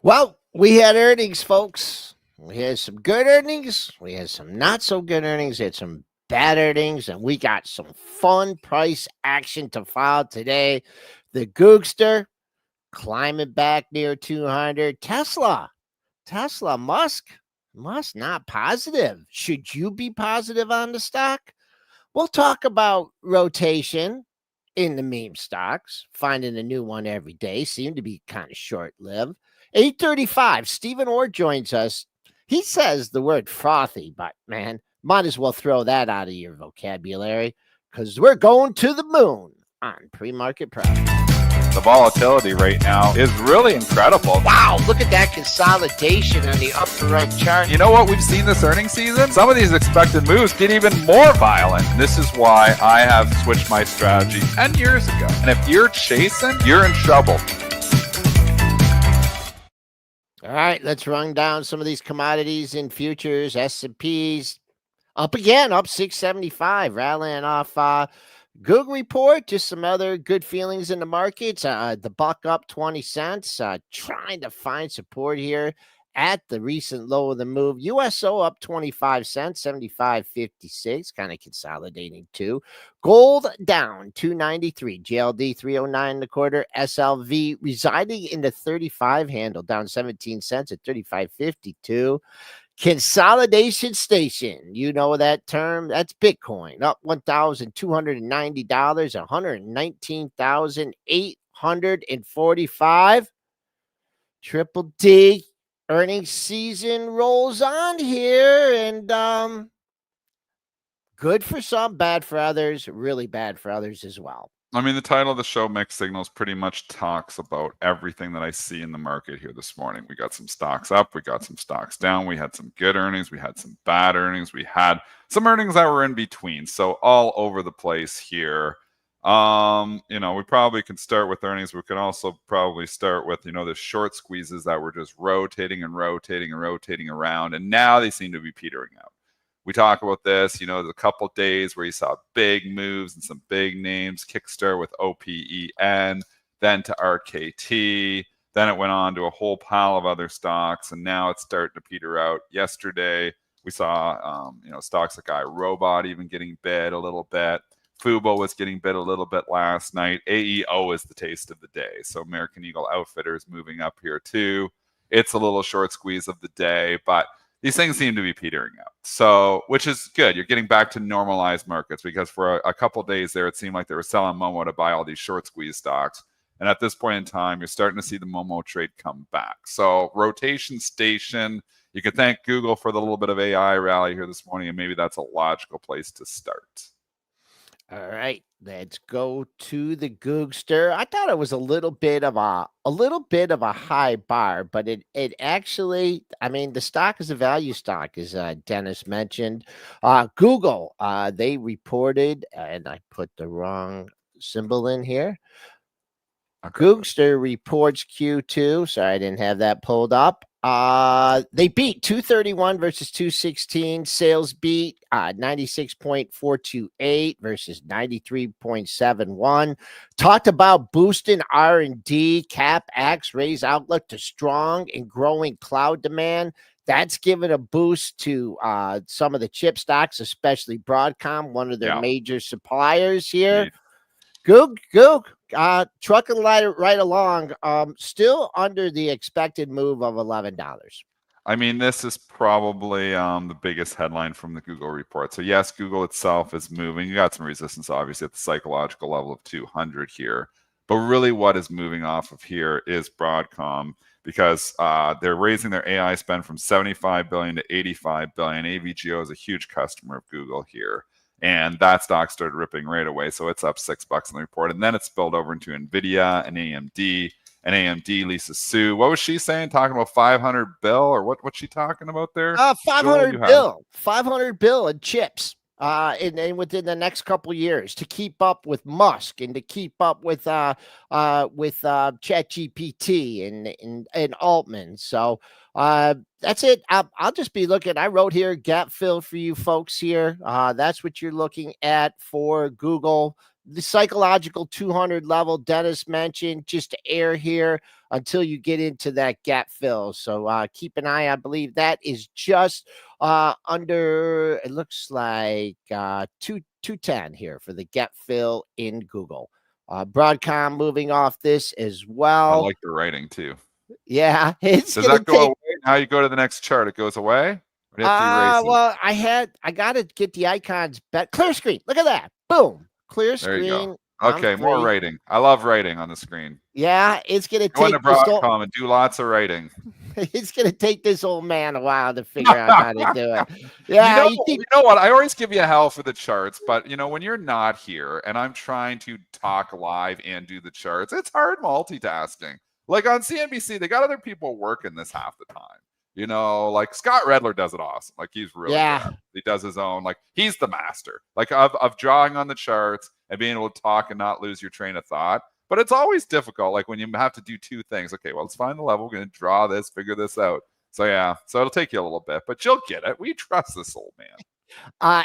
Well, we had earnings, folks. We had some good earnings. We had some not so good earnings. We had some bad earnings, and we got some fun price action to follow today. The Googster climbing back near 200. Tesla, Musk not positive. Should you be positive on the stock? We'll talk about rotation in the meme stocks, finding a new one every day. Seem to be kind of short lived. 8:35. Stephen Orr joins us. He says the word frothy, but man, might as well throw that out of your vocabulary because we're going to the moon on pre-market profit. The volatility right now is really incredible. Wow, look at that consolidation on the upper right chart. You know what we've seen this earnings season? Some of these expected moves get even more violent. This is why I have switched my strategy 10 years ago. And if you're chasing, you're in trouble. All right, let's run down some of these commodities and futures. S&Ps up again, up 675, rallying off Google report, just some other good feelings in the markets. The buck up 20 cents, trying to find support here at the recent low of the move. USO up 25 cents, 75.56, kind of consolidating too. Gold down 293, JLD 309 and a quarter, SLV residing in the 35 handle, down 17 cents at 35.52. Consolidation station, you know that term. That's Bitcoin up $1,290, 119,845. Triple D earnings season rolls on here, and good for some, bad for others, really bad for others as well. I mean, the title of the show, Mixed Signals, pretty much talks about everything that I see in the market here this morning. We got some stocks up, we got some stocks down, we had some good earnings, we had some bad earnings, we had some earnings that were in between. So all over the place here. We probably can start with earnings. We can also probably start with, the short squeezes that were just rotating and rotating and rotating around. And now they seem to be petering out. We talk about this, there's a couple of days where you saw big moves and some big names, Kickstart with OPEN, then to RKT, then it went on to a whole pile of other stocks, and now it's starting to peter out. Yesterday, we saw, stocks like iRobot even getting bid a little bit. Fubo was getting bid a little bit last night. AEO is the taste of the day. So American Eagle Outfitters moving up here too. It's a little short squeeze of the day, but these things seem to be petering out. So, which is good. You're getting back to normalized markets because for a couple days there, it seemed like they were selling Momo to buy all these short squeeze stocks. And at this point in time, you're starting to see the Momo trade come back. So rotation station, you can thank Google for the little bit of AI rally here this morning, and maybe that's a logical place to start. All right, let's go to the Googster. I thought it was a little bit of a high bar, but it actually, the stock is a value stock, as Dennis mentioned. Google, they reported, and I put the wrong symbol in here. Okay. Googster reports Q2. Sorry, I didn't have that pulled up. They beat 231 versus 216. Sales beat 96.428 versus 93.71. Talked about boosting R&D, CapEx, raise outlook to strong and growing cloud demand. That's given a boost to some of the chip stocks, especially Broadcom, one of their major suppliers here. Goog, trucking right along, still under the expected move of $11. I mean, this is probably the biggest headline from the Google report. So yes, Google itself is moving. You got some resistance, obviously, at the psychological level of 200 here. But really what is moving off of here is Broadcom, because they're raising their AI spend from $75 billion to $85 billion. AVGO is a huge customer of Google here. And that stock started ripping right away. So it's up $6 in the report. And then it spilled over into NVIDIA and AMD. And AMD, Lisa Su, what was she saying? Talking about 500 bill, or what's she talking about there? 500 bill, 500 bill in chips. And within the next couple of years to keep up with Musk and to keep up with ChatGPT and Altman. So that's it. I'll just be looking. I wrote here gap fill for you folks here. That's what you're looking at for Google. the psychological 200 level Dennis mentioned, just to air here until you get into that gap fill. So keep an eye. I believe that is just under, it looks like 210 here for the gap fill in Google. Broadcom moving off this as I well. like the writing too. Yeah, it's Does gonna that go take. away? Now you go to the next chart. It goes away? Or do you have to erase it? Well, I gotta get the icons back. Clear screen. Look at that. Boom. Clear There you go. screen. I'm Okay, more free. writing. I love writing on the screen. Yeah, it's gonna Go into take this old. Broadcom and do lots of writing. It's gonna take this old man a while to figure out how to do it. You Yeah, know, you keep. you know what? I always give you hell for the charts, but you know, when you're not here and I'm trying to talk live and do the charts, it's hard multitasking. Like on CNBC, they got other people working this half the time. You know, like Scott Redler does it awesome. Like he's really good at it. He does his own, like he's the master, like of drawing on the charts and being able to talk and not lose your train of thought. But it's always difficult, like when you have to do two things. Okay, well, let's find the level. We're going to draw this, figure this out. So yeah, so it'll take you a little bit, but you'll get it. We trust this old man.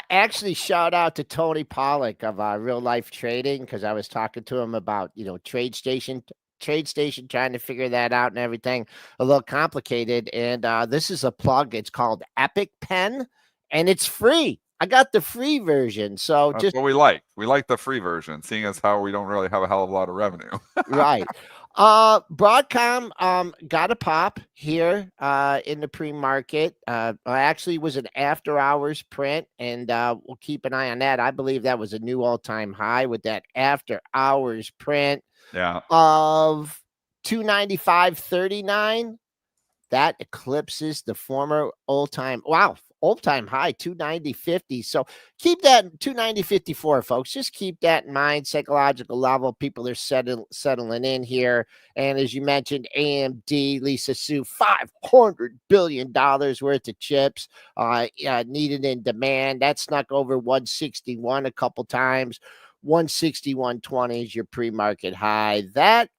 Actually, shout out to Tony Pollock of Real Life Trading, because I was talking to him about TradeStation, trying to figure that out and everything. A little complicated, and this is a plug. It's called Epic Pen, and it's free. I got the free version, so That's just what we like. We like the free version, seeing as how we don't really have a hell of a lot of revenue. right. Broadcom got a pop here in the pre-market. Actually was an after hours print, and we'll keep an eye on that. I believe that was a new all-time high with that after hours print of 295.39. That eclipses the former all-time high 290.50. So keep that 290.54, folks. Just keep that in mind. Psychological level, people are settling in here. And as you mentioned, AMD, Lisa Su, $500 billion worth of chips needed in demand. That snuck over 161 a couple times. 161.20 is your pre-market high. That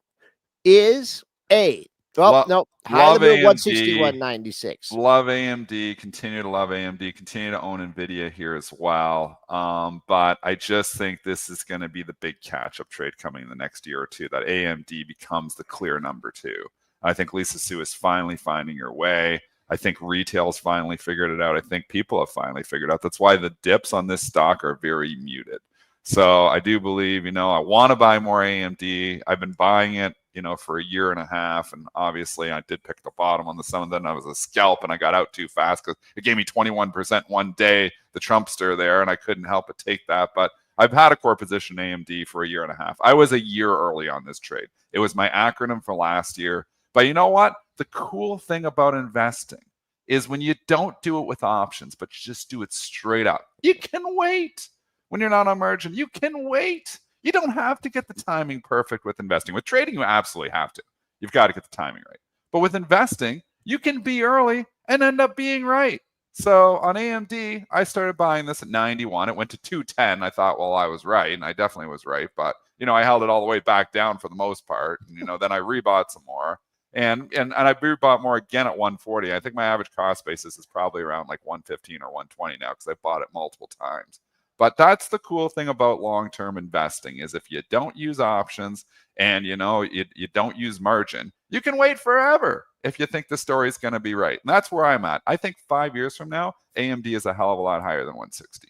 is a no. High of the 161.96. Love AMD. Continue to love AMD. Continue to own NVIDIA here as well. But I just think this is going to be the big catch-up trade coming in the next year or two, that AMD becomes the clear number two. I think Lisa Su is finally finding her way. I think retail's finally figured it out. I think people have finally figured out. That's why the dips on this stock are very muted. So I do believe, I want to buy more AMD. I've been buying it, for a year and a half. And obviously I did pick the bottom on some of them. I was a scalp and I got out too fast because it gave me 21% one day, the Trumpster there, and I couldn't help but take that. But I've had a core position AMD for a year and a half. I was a year early on this trade. It was my acronym for last year. But you know what? The cool thing about investing is when you don't do it with options, but you just do it straight up, you can wait. When you're not on margin, you can wait. You don't have to get the timing perfect with investing. With trading, you absolutely have to. You've got to get the timing right. But with investing, you can be early and end up being right. So on AMD, I started buying this at 91. It went to 210. I thought, well, I was right, and I definitely was right. But, I held it all the way back down for the most part. And, then I rebought some more. And I rebought more again at 140. I think my average cost basis is probably around like 115 or 120 now because I bought it multiple times. But that's the cool thing about long-term investing is if you don't use options and, you don't use margin, you can wait forever if you think the story is going to be right. And that's where I'm at. I think 5 years from now, AMD is a hell of a lot higher than 160.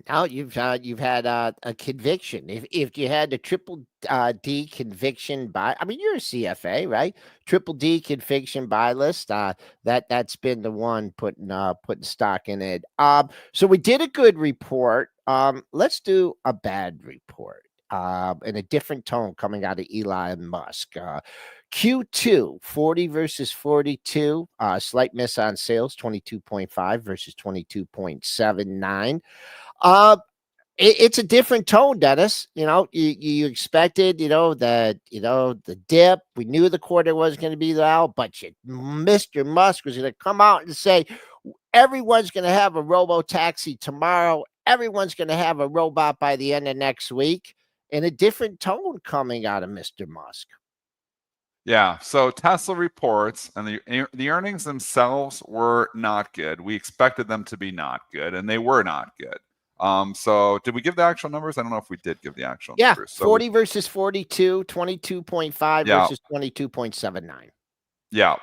Now you've had a conviction. If you had the triple D conviction buy, I mean, you're a CFA, right? Triple D conviction buy list. That's been the one putting stock in it. So we did a good report. Let's do a bad report. In a different tone coming out of Elon Musk. Q2 40 versus 42. Slight miss on sales, 22.5 versus 22.79. It's a different tone, Dennis. You expected, the dip. We knew the quarter was going to be low, but Mr. Musk was going to come out and say, everyone's going to have a robo-taxi tomorrow. Everyone's going to have a robot by the end of next week. In a different tone coming out of Mr. Musk. Yeah, so Tesla reports, and the earnings themselves were not good. We expected them to be not good, and they were not good. So did we give the actual numbers? I don't know if we did give the actual Yeah, numbers. So 40 versus 42, 22.5 yeah, versus 22.79. yeah.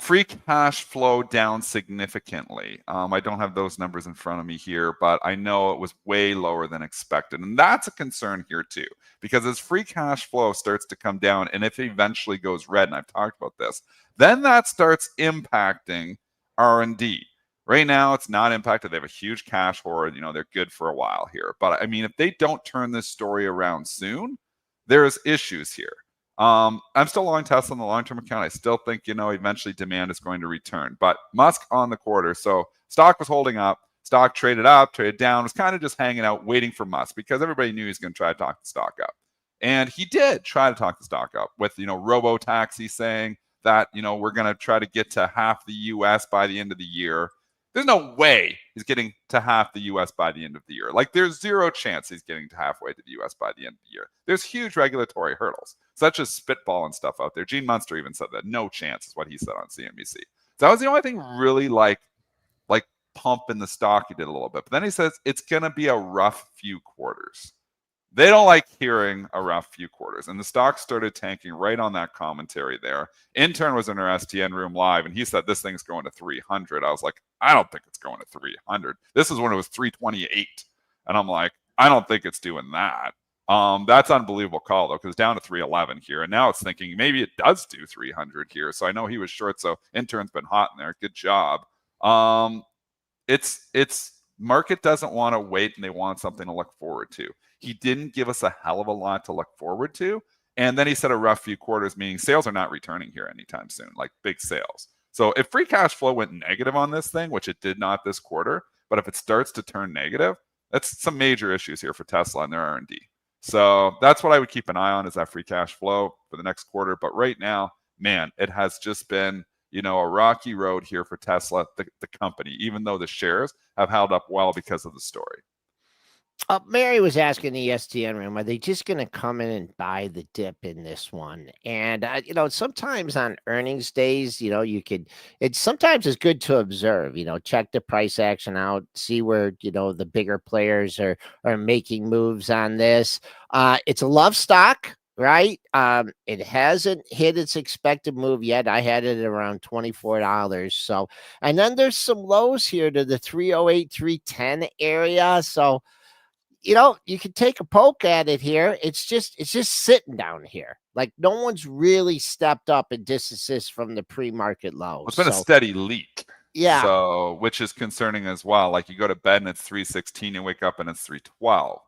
Free cash flow down significantly. I don't have those numbers in front of me here, but I know it was way lower than expected. And that's a concern here too, because as free cash flow starts to come down, and if it eventually goes red, and I've talked about this, then that starts impacting R&D. Right now, it's not impacted. They have a huge cash hoard. They're good for a while here. But I mean, if they don't turn this story around soon, there's issues here. I'm still long Tesla in the long-term account. I still think, eventually demand is going to return. But Musk on the quarter. So stock was holding up. Stock traded up, traded down, was kind of just hanging out, waiting for Musk because everybody knew he's going to try to talk the stock up. And he did try to talk the stock up with, robo-taxi saying that, we're going to try to get to half the US by the end of the year. There's no way he's getting to half the US by the end of the year. Like, there's zero chance he's getting to halfway to the US by the end of the year. There's huge regulatory hurdles, such as spitball and stuff out there. Gene Munster even said that. No chance is what he said on CNBC. So that was the only thing really like pump in the stock he did a little bit. But then he says it's going to be a rough few quarters. They don't like hearing a rough few quarters. And the stock started tanking right on that commentary there. Intern was in our STN room live, and he said this thing's going to 300. I was like, I don't think it's going to 300. This is when it was 328. And I'm like, I don't think it's doing that. That's unbelievable call, though, because it's down to 311 here. And now it's thinking maybe it does do 300 here. So I know he was short, so Intern's been hot in there. Good job. It's market doesn't want to wait, and they want something to look forward to. He didn't give us a hell of a lot to look forward to. And then he said a rough few quarters, meaning sales are not returning here anytime soon, like big sales. So if free cash flow went negative on this thing, which it did not this quarter, but if it starts to turn negative, that's some major issues here for Tesla and their R&D. So that's what I would keep an eye on, is that free cash flow for the next quarter. But right now, man, it has just been, a rocky road here for Tesla, the company, even though the shares have held up well because of the story. Mary was asking the STN room, are they just going to come in and buy the dip in this one? And, sometimes on earnings days, sometimes it's good to observe, check the price action out, see where, the bigger players are making moves on this. It's a love stock, right? It hasn't hit its expected move yet. I had it around $24. So, and then there's some lows here to the 308, 310 area. So, you can take a poke at it here. It's just sitting down here. Like, no one's really stepped up and disassist from the pre-market lows. It's been a steady leak. Yeah. So, which is concerning as well. Like, you go to bed and it's 316, you wake up and it's 312.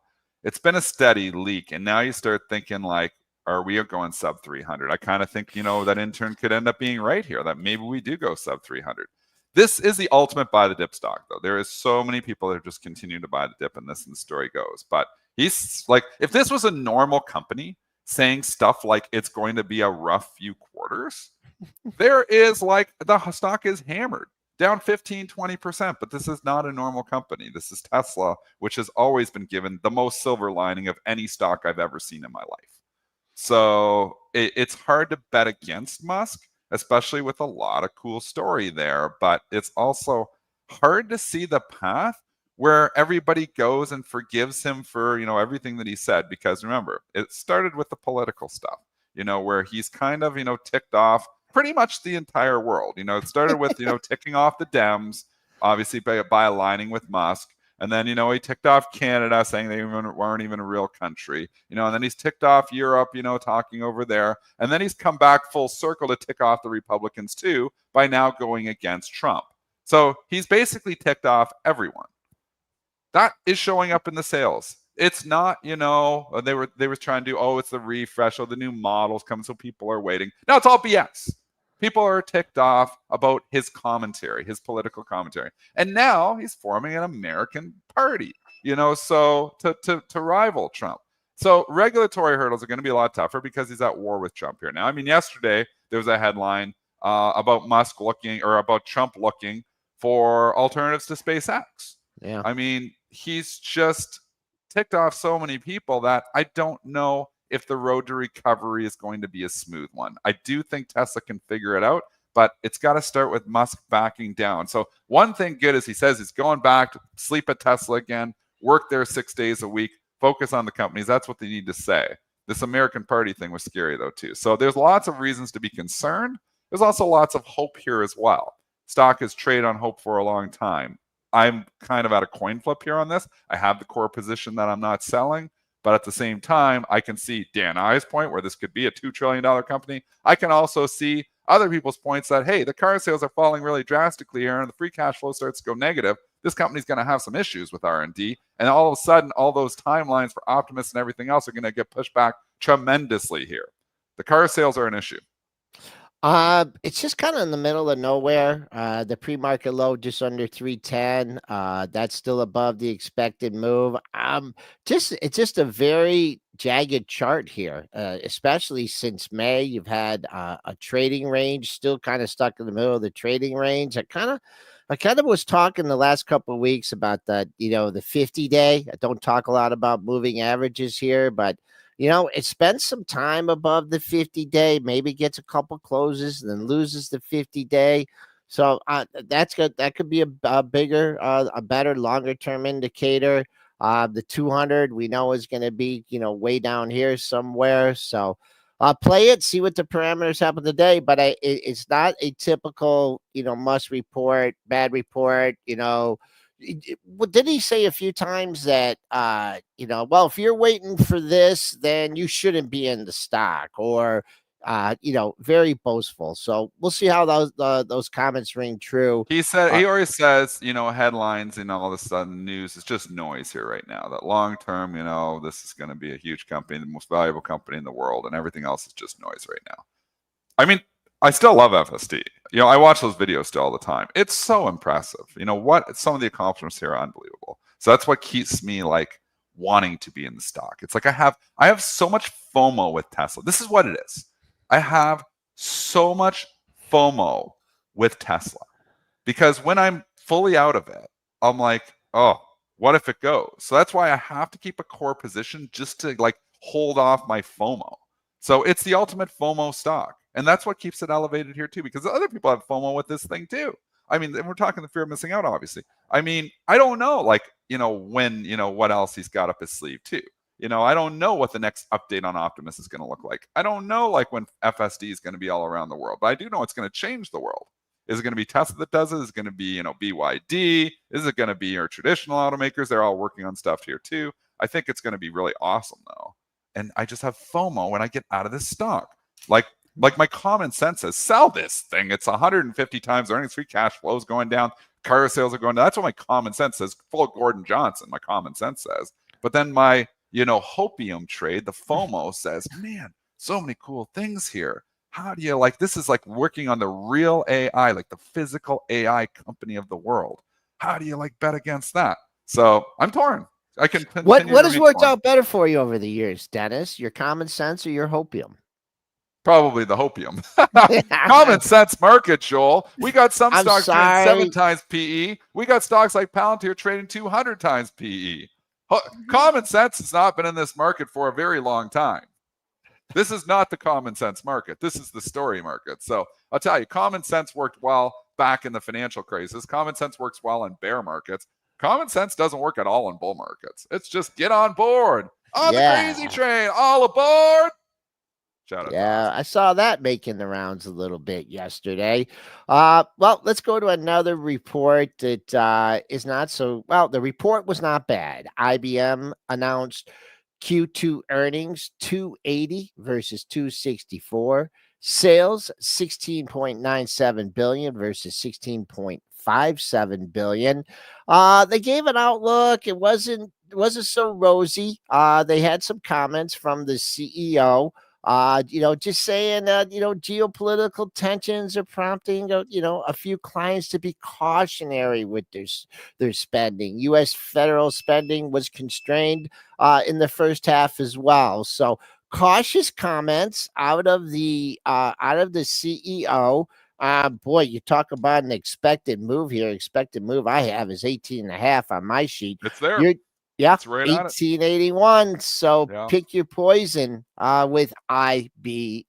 It's been a steady leak. And now you start thinking, like, are we going sub 300? I kind of think, that Intern could end up being right here, that maybe we do go sub 300. This is the ultimate buy the dip stock, though. There is so many people that just continue to buy the dip in this, and the story goes. But he's like, if this was a normal company saying stuff like it's going to be a rough few quarters, there is like, the stock is hammered down 15, 20%. But this is not a normal company. This is Tesla, which has always been given the most silver lining of any stock I've ever seen in my life. So it's hard to bet against Musk, especially with a lot of cool story there. But it's also hard to see the path where everybody goes and forgives him for, everything that he said. Because remember, it started with the political stuff, where he's kind of, ticked off pretty much the entire world. It started with, ticking off the Dems, obviously by aligning with Musk. And then, he ticked off Canada, saying they weren't even a real country, and then he's ticked off Europe, talking over there. And then he's come back full circle to tick off the Republicans too, by now going against Trump. So he's basically ticked off everyone. That is showing up in the sales. It's not, they were trying to do, it's the refresh, the new models coming, so people are waiting. No, it's all BS. People are ticked off about his commentary, his political commentary. And now he's forming an American party, so to rival Trump. So regulatory hurdles are going to be a lot tougher because he's at war with Trump here now. I mean, yesterday there was a headline about Musk looking, or about Trump looking for alternatives to SpaceX. Yeah. I mean, he's just ticked off so many people that I don't know if the road to recovery is going to be a smooth one. I do think Tesla can figure it out, but it's got to start with Musk backing down. So one thing good is he says he's going back to sleep at Tesla again, work there 6 days a week, focus on the companies. That's what they need to say. This American Party thing was scary, though, too. So there's lots of reasons to be concerned. There's also lots of hope here as well. Stock has traded on hope for a long time. I'm kind of at a coin flip here on this. I have the core position that I'm not selling, but at the same time, I can see Dan I's point where this could be a $2 trillion company. I can also see other people's points that, hey, the car sales are falling really drastically here and the free cash flow starts to go negative. This company's going to have some issues with R&D. And all of a sudden, all those timelines for optimists and everything else are going to get pushed back tremendously here. The car sales are an issue. It's just kind of in the middle of nowhere. The pre-market low just under 310. That's still above the expected move. It's just a very jagged chart here, especially since May. You've had a trading range still kind of stuck in the middle of the trading range. I kind of was talking the last couple of weeks about the 50-day. I don't talk a lot about moving averages here, but it spends some time above the 50-day, maybe gets a couple closes, and then loses the 50-day. So that's good. That could be a bigger, a better longer-term indicator. The 200 we know is going to be, way down here somewhere. So play it, see what the parameters happen today. But it's not a typical, must report, bad report, Did he say a few times that, well, if you're waiting for this, then you shouldn't be in the stock, or, very boastful. So we'll see how those comments ring true. He said, he always says, headlines and all this news is just noise here right now. That long term, this is going to be a huge company, the most valuable company in the world, and everything else is just noise right now. I mean, I still love FSD. I watch those videos still all the time. It's so impressive. Some of the accomplishments here are unbelievable. So that's what keeps me wanting to be in the stock. It's like I have so much FOMO with Tesla. This is what it is. I have so much FOMO with Tesla because when I'm fully out of it, I'm like, oh, what if it goes? So that's why I have to keep a core position just to hold off my FOMO. So it's the ultimate FOMO stock. And that's what keeps it elevated here too, because other people have FOMO with this thing too. I mean, and we're talking the fear of missing out, obviously. I mean, I don't know, when, what else he's got up his sleeve too. I don't know what the next update on Optimus is going to look like. I don't know, when FSD is going to be all around the world, but I do know it's going to change the world. Is it going to be Tesla that does it? Is it going to be, BYD? Is it going to be your traditional automakers? They're all working on stuff here too. I think it's going to be really awesome though. And I just have FOMO when I get out of this stock. Like my common sense says, sell this thing. It's 150 times earnings, free cash flow is going down, car sales are going down. That's what my common sense says. Full Gordon Johnson, my common sense says. But then my, hopium trade, the FOMO says, man, so many cool things here. How do you this is working on the real AI, the physical AI company of the world. How do you bet against that? So I'm torn. I can what has worked out better for you over the years, Dennis? Your common sense or your hopium? Probably the hopium. Common sense market, Joel. We got some stocks trading 7 times PE. We got stocks like Palantir trading 200 times PE. Common sense has not been in this market for a very long time. This is not the common sense market. This is the story market. So I'll tell you, common sense worked well back in the financial crisis. Common sense works well in bear markets. Common sense doesn't work at all in bull markets. It's just get on board. On the crazy train. All aboard. Shout out. Yeah, I saw that making the rounds a little bit yesterday. Well, let's go to another report that is not so well. The report was not bad. IBM announced Q2 earnings 280 versus 264. Sales 16.97 billion versus 16.57 billion. They gave an outlook. It wasn't so rosy. They had some comments from the CEO. Just saying that, geopolitical tensions are prompting, a few clients to be cautionary with their spending. U.S. federal spending was constrained in the first half as well. So cautious comments out of the CEO. Boy, you talk about an expected move here. Expected move I have is 18.5 on my sheet. It's there. Yeah, it's right 1881. So pick your poison with IBM.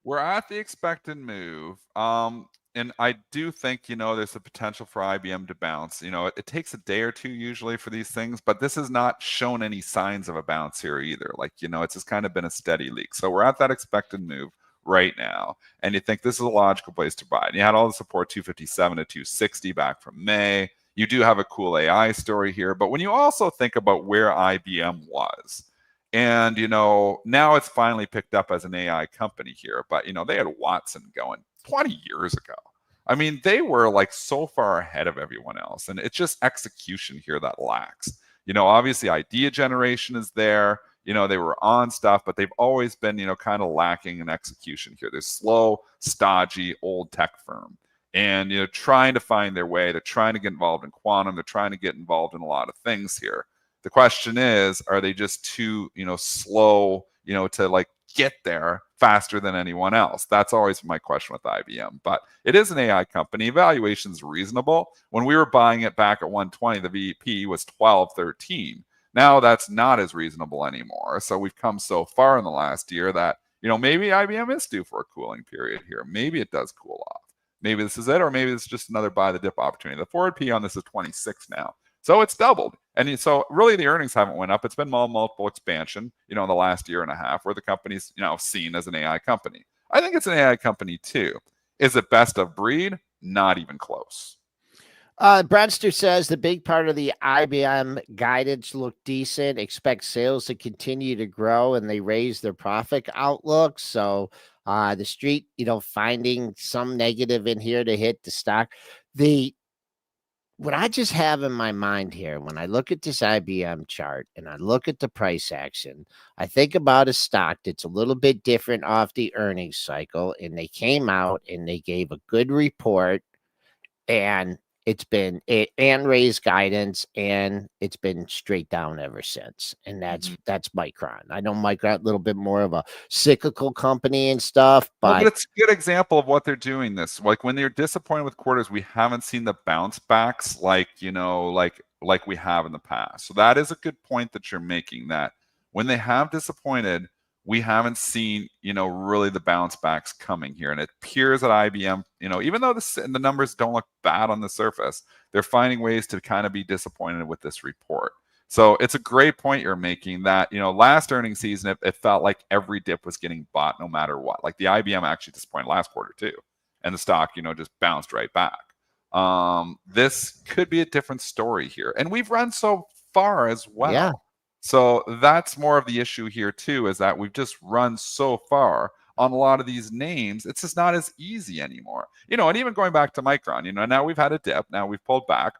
We're at the expected move. And and I do think, there's a potential for IBM to bounce. It takes a day or two usually for these things, but this has not shown any signs of a bounce here either. Like, it's just kind of been a steady leak. So we're at that expected move right now, and you think this is a logical place to buy. And you had all the support 257 to 260 back from May. You do have a cool AI story here, but when you also think about where IBM was, and now it's finally picked up as an AI company here, but they had Watson going 20 years ago. I mean, they were like so far ahead of everyone else, and it's just execution here that lacks. Obviously idea generation is there. They were on stuff, but they've always been, kind of lacking in execution here. They're slow, stodgy, old tech firm. And, trying to find their way. They're trying to get involved in quantum. They're trying to get involved in a lot of things here. The question is, are they just too, slow, to like get there faster than anyone else? That's always my question with IBM. But it is an AI company. Valuation's reasonable. When we were buying it back at 120, the VP was 12, 13. Now that's not as reasonable anymore. So we've come so far in the last year that, maybe IBM is due for a cooling period here. Maybe it does cool off. Maybe this is it, or maybe it's just another buy the dip opportunity. The forward P on this is 26 now. So it's doubled. And so really the earnings haven't went up. It's been multiple expansion, in the last year and a half where the company's, seen as an AI company. I think it's an AI company too. Is it best of breed? Not even close. Bradster says the big part of the IBM guidance looked decent, expect sales to continue to grow, and they raised their profit outlook. So the street, finding some negative in here to hit the stock. What I just have in my mind here, when I look at this IBM chart and I look at the price action, I think about a stock that's a little bit different off the earnings cycle, and they came out and they gave a good report, and and raised guidance, and it's been straight down ever since. And that's Micron. I know Micron a little bit more of a cyclical company and stuff, but it's a good example of what they're doing this. Like when they're disappointed with quarters, we haven't seen the bounce backs like we have in the past. So that is a good point that you're making, that when they have disappointed, we haven't seen, really the bounce backs coming here. And it appears that IBM, even though the numbers don't look bad on the surface, they're finding ways to kind of be disappointed with this report. So it's a great point you're making that, last earnings season, it felt like every dip was getting bought no matter what. Like the IBM actually disappointed last quarter too. And the stock, just bounced right back. This could be a different story here. And we've run so far as well. Yeah. So that's more of the issue here too, is that we've just run so far on a lot of these names. It's just not as easy anymore. And even going back to Micron, now we've had a dip, now we've pulled back.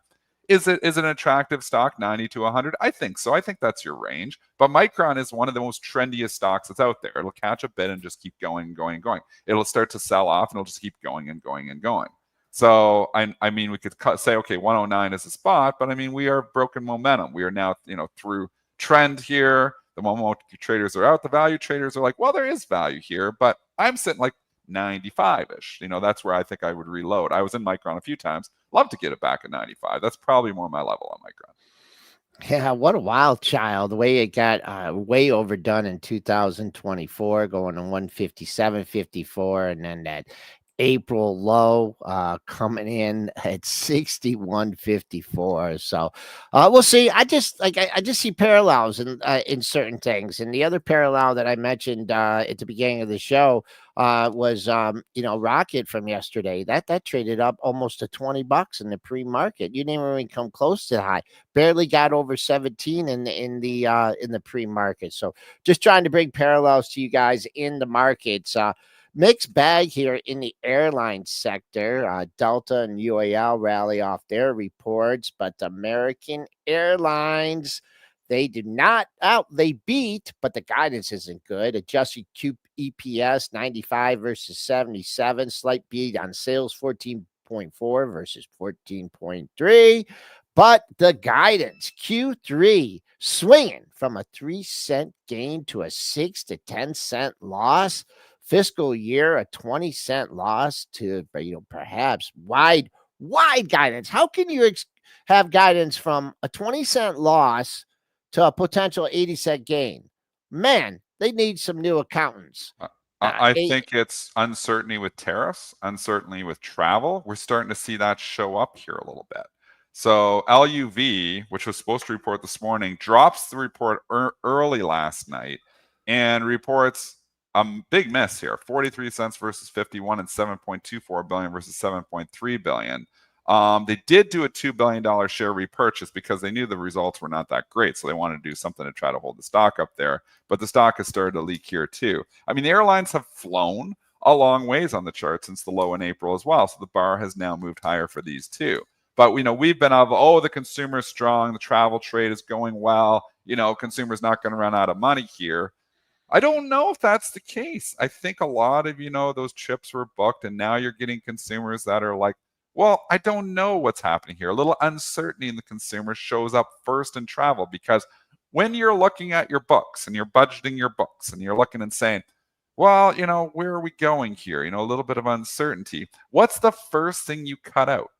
Is it an attractive stock, 90 to 100? I think so. I think that's your range. But Micron is one of the most trendiest stocks that's out there. It'll catch a bid and just keep going, going, going. It'll start to sell off and it'll just keep going and going and going. So I mean, we could say, okay, 109 is a spot, but I mean, we are broken momentum. We are now, through trend here. The moment traders are out, the value traders are like, well, there is value here, but I'm sitting like 95-ish. That's where I think I would reload. I was in Micron a few times. Love to get it back at 95. That's probably more my level on Micron. Yeah, what a wild child. The way it got way overdone in 2024, going to 157.54, and then that April low coming in at 61.54. So we'll see. I just see parallels in certain things. And the other parallel that I mentioned at the beginning of the show was Rocket from yesterday. That traded up almost to $20 in the pre-market. You didn't even come close to the high. Barely got over 17 in the pre-market. So just trying to bring parallels to you guys in the markets. Mixed bag here in the airline sector. Delta and UAL rally off their reports, but American Airlines, they did not out. They beat, but the guidance isn't good. Adjusted Q EPS 95 versus 77. Slight beat on sales 14.4 versus 14.3. But the guidance Q3 swinging from a 3-cent gain to a 6 to 10 cent loss. Fiscal year, a 20-cent loss to, perhaps wide guidance. How can you have guidance from a 20-cent loss to a potential 80-cent gain? Man, they need some new accountants. I think it's uncertainty with tariffs, uncertainty with travel. We're starting to see that show up here a little bit. So LUV, which was supposed to report this morning, drops the report early last night and reports a big miss here: 43 cents versus 51, and 7.24 billion versus 7.3 billion. They did do a $2 billion share repurchase because they knew the results were not that great. So they wanted to do something to try to hold the stock up there. But the stock has started to leak here too. I mean, the airlines have flown a long ways on the chart since the low in April as well. So the bar has now moved higher for these too. But we've been of, the consumer is strong, the travel trade is going well, consumer's not going to run out of money here. I don't know if that's the case. I think a lot of, those trips were booked, and now you're getting consumers that are like, well, I don't know what's happening here. A little uncertainty in the consumer shows up first in travel, because when you're looking at your books and you're budgeting your books and you're looking and saying, well, where are we going here? A little bit of uncertainty. What's the first thing you cut out?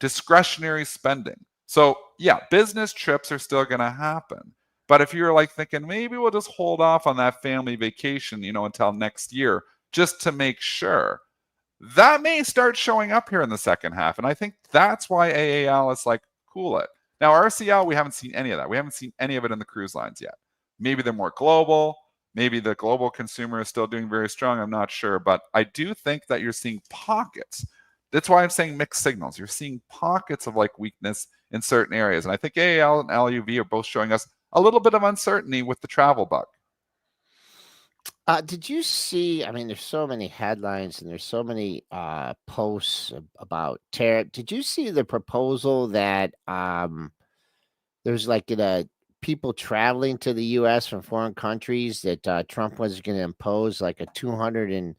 Discretionary spending. So yeah, business trips are still going to happen. But if you're like thinking, maybe we'll just hold off on that family vacation, until next year, just to make sure, that may start showing up here in the second half. And I think that's why AAL is like, cool it. Now, RCL, we haven't seen any of that. We haven't seen any of it in the cruise lines yet. Maybe they're more global. Maybe the global consumer is still doing very strong. I'm not sure. But I do think that you're seeing pockets. That's why I'm saying mixed signals. You're seeing pockets of like weakness in certain areas. And I think AAL and LUV are both showing us a little bit of uncertainty with the travel bug. Did you see? I mean, there's so many headlines and there's so many posts about tariff. Did you see the proposal that there's like people traveling to the U.S. from foreign countries that Trump was going to impose like a $250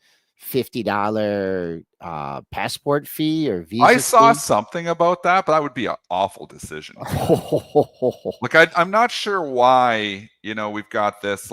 passport fee or visa I saw fee? something about that, but that would be an awful decision. Look, I'm not sure why, we've got this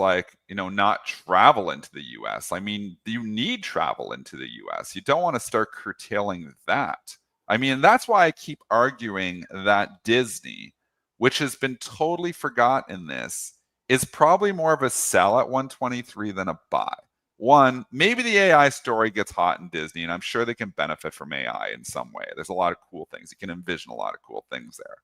not travel into the US. I mean, you need travel into the US. You don't want to start curtailing that. I mean, that's why I keep arguing that Disney, which has been totally forgotten in this, is probably more of a sell at 123 than a buy. One, maybe the AI story gets hot in Disney, and I'm sure they can benefit from AI in some way. There's a lot of cool things. You can envision a lot of cool things there.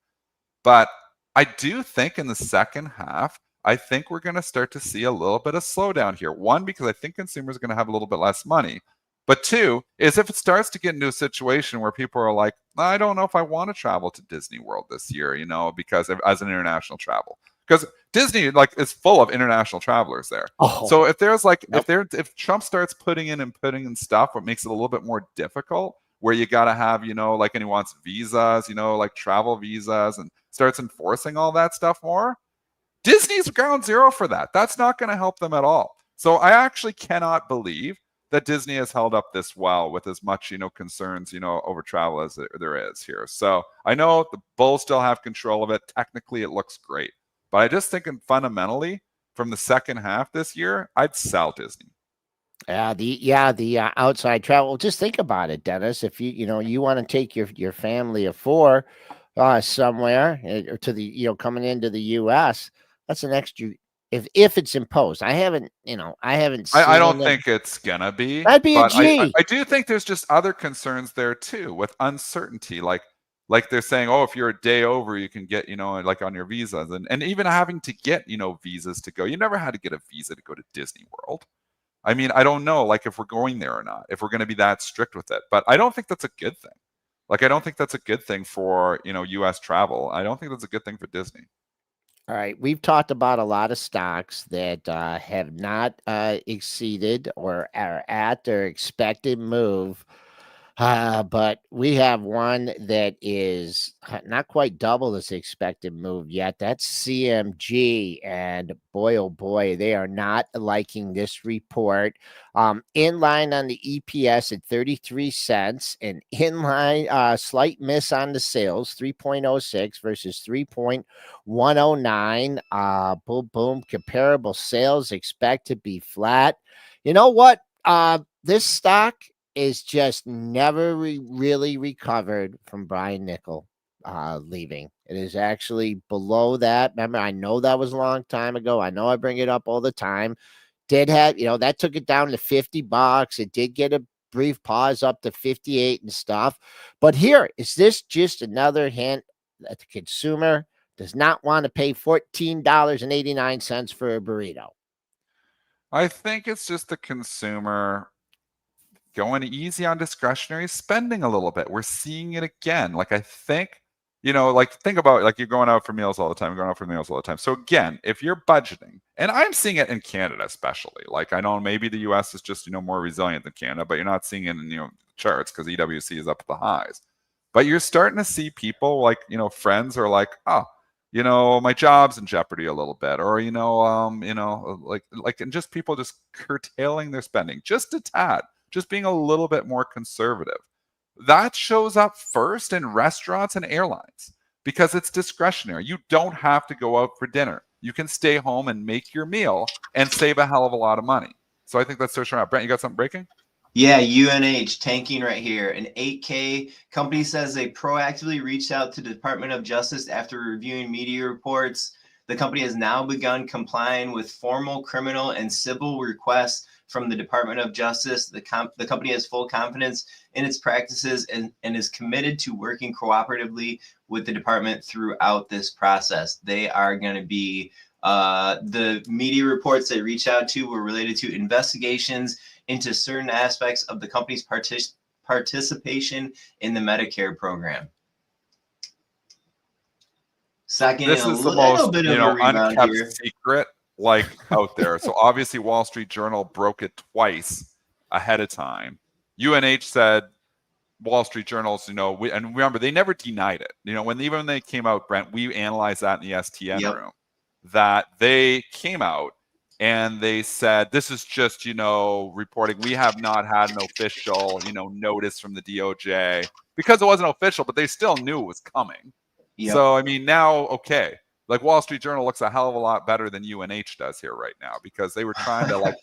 But I do think in the second half, I think we're going to start to see a little bit of slowdown here. One, because I think consumers are going to have a little bit less money. But two, is if it starts to get into a situation where people are like, I don't know if I want to travel to Disney World this year, because as an international travel. Because Disney is full of international travelers there. So if there's if Trump starts putting in stuff, what makes it a little bit more difficult, where you got to have, and he wants visas, like travel visas, and starts enforcing all that stuff more, Disney's ground zero for that. That's not going to help them at all. So I actually cannot believe that Disney has held up this well with as much, concerns, over travel as there is here. So I know the Bulls still have control of it. Technically, it looks great. But I just think fundamentally, from the second half this year, I'd sell Disney. The outside travel. Just think about it, Dennis. If you want to take your family of four somewhere or to the coming into the U.S., that's an extra. If it's imposed, I haven't seen. I don't think it's gonna be. That'd be a G. I do think there's just other concerns there too, with uncertainty. Like they're saying, if you're a day over, you can get, on your visas, and even having to get, visas to go. You never had to get a visa to go to Disney World. I mean, I don't know, if we're going there or not, if we're going to be that strict with it. But I don't think that's a good thing. I don't think that's a good thing for, U.S. travel. I don't think that's a good thing for Disney. All right. We've talked about a lot of stocks that have not exceeded or are at their expected move. But we have one that is not quite double this expected move yet. That's CMG. And boy, oh boy, they are not liking this report. In line on the EPS at 33 cents, and in line, slight miss on the sales, 3.06 versus 3.109. Boom, boom. Comparable sales expect to be flat. You know what? This stock is just never really recovered from Brian Nickel leaving. It is actually below that. Remember, I know that was a long time ago. I know I bring it up all the time. did have, that took it down to $50. It did get a brief pause up to 58 and stuff. But here, is this just another hint that the consumer does not want to pay $14.89 for a burrito? I think it's just the consumer going easy on discretionary spending a little bit. We're seeing it again. Like, I think, think about, like, you're going out for meals all the time. So again, if you're budgeting, and I'm seeing it in Canada especially, like, I know maybe the US is just, more resilient than Canada, but you're not seeing it in, charts because EWC is up at the highs. But you're starting to see people like, friends are like, oh, my job's in jeopardy a little bit, or, and just people just curtailing their spending just a tad, just being a little bit more conservative. That shows up first in restaurants and airlines because it's discretionary. You don't have to go out for dinner. You can stay home and make your meal and save a hell of a lot of money. So I think that's showing up. Brent, you got something breaking? Yeah, UNH tanking right here. An 8K company says they proactively reached out to the Department of Justice after reviewing media reports. The company has now begun complying with formal criminal and civil requests from the Department of Justice. The company has full confidence in its practices and is committed to working cooperatively with the department throughout this process. They are going to be, the media reports they reached out to were related to investigations into certain aspects of the company's participation in the Medicare program. This is the most, unkept secret out there. So obviously Wall Street Journal broke it twice ahead of time. UNH said Wall Street Journal's, and remember, they never denied it. Even when they came out, Brent, we analyzed that in the STN room, that they came out and they said, this is just, reporting. We have not had an official, notice from the DOJ, because it wasn't official, but they still knew it was coming. Yep. So, now, okay, like Wall Street Journal looks a hell of a lot better than UNH does here right now, because they were trying to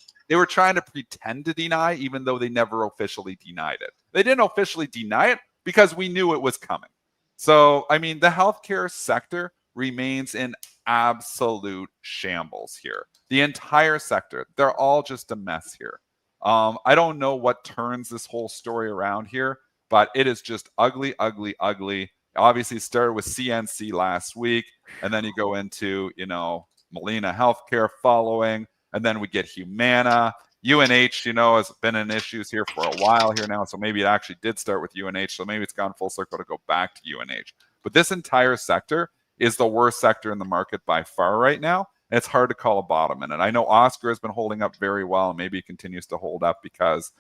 pretend to deny, even though they never officially denied it. They didn't officially deny it because we knew it was coming. So, the healthcare sector remains in absolute shambles here. The entire sector, they're all just a mess here. I don't know what turns this whole story around here, but it is just ugly, ugly, ugly. Obviously, it started with CNC last week, and then you go into, Molina Healthcare following, and then we get Humana. UNH, has been in issues here for a while here now, so maybe it actually did start with UNH, so maybe it's gone full circle to go back to UNH. But this entire sector is the worst sector in the market by far right now, and it's hard to call a bottom in it. I know Oscar has been holding up very well, and maybe it continues to hold up because,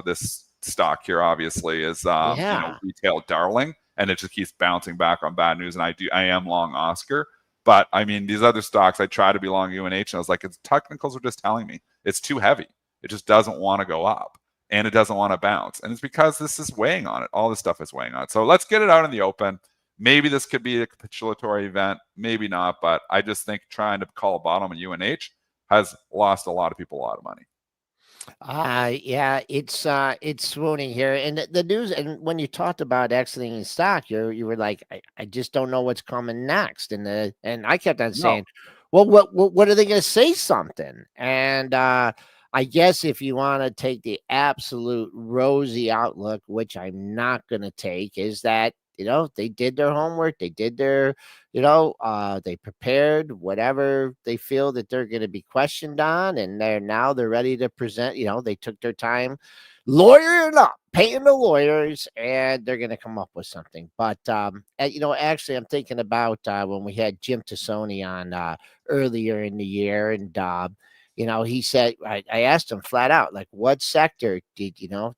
this stock here obviously is, retail darling, and it just keeps bouncing back on bad news. And I am long Oscar, but these other stocks, I try to be long UNH, and I was like, its technicals are just telling me it's too heavy. It just doesn't want to go up, and it doesn't want to bounce. And it's because this is weighing on it. All this stuff is weighing on it. So let's get it out in the open. Maybe this could be a capitulatory event, maybe not, but I just think trying to call a bottom in UNH has lost a lot of people a lot of money. Yeah, it's swooning here. And the news, and when you talked about exiting in stock, you were like, I just don't know what's coming next. And I kept on saying, well, what are they going to say something? And I guess if you want to take the absolute rosy outlook, which I'm not going to take, is that they did their homework, they did their, they prepared whatever they feel that they're going to be questioned on, and they're ready to present. They took their time lawyering up, paying the lawyers, and they're going to come up with something. But actually, I'm thinking about when we had Jim Tassoni on earlier in the year, and he said, I asked him flat out, like, what sector do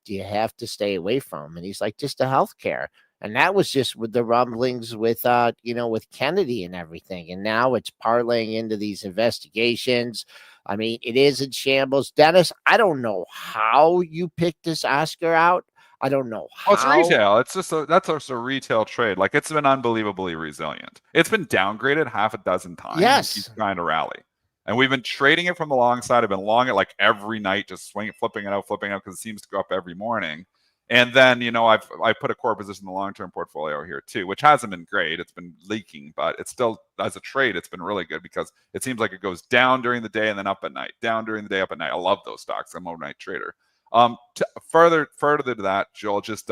you have to stay away from? And he's like, just the healthcare. And that was just with the rumblings with, with Kennedy and everything. And now it's parlaying into these investigations. It is in shambles. Dennis, I don't know how you picked this Oscar out. I don't know how. Well, it's retail. It's just that's also a retail trade. Like, it's been unbelievably resilient. It's been downgraded half a dozen times. Yes. It's trying to rally. And we've been trading it from the long side. I've been long it like every night, just flipping it out because it seems to go up every morning. And then, I put a core position in the long-term portfolio here too, which hasn't been great. It's been leaking, but it's still, as a trade, it's been really good because it seems like it goes down during the day and then up at night, down during the day, up at night. I love those stocks. I'm an overnight trader. Further to that, Joel, just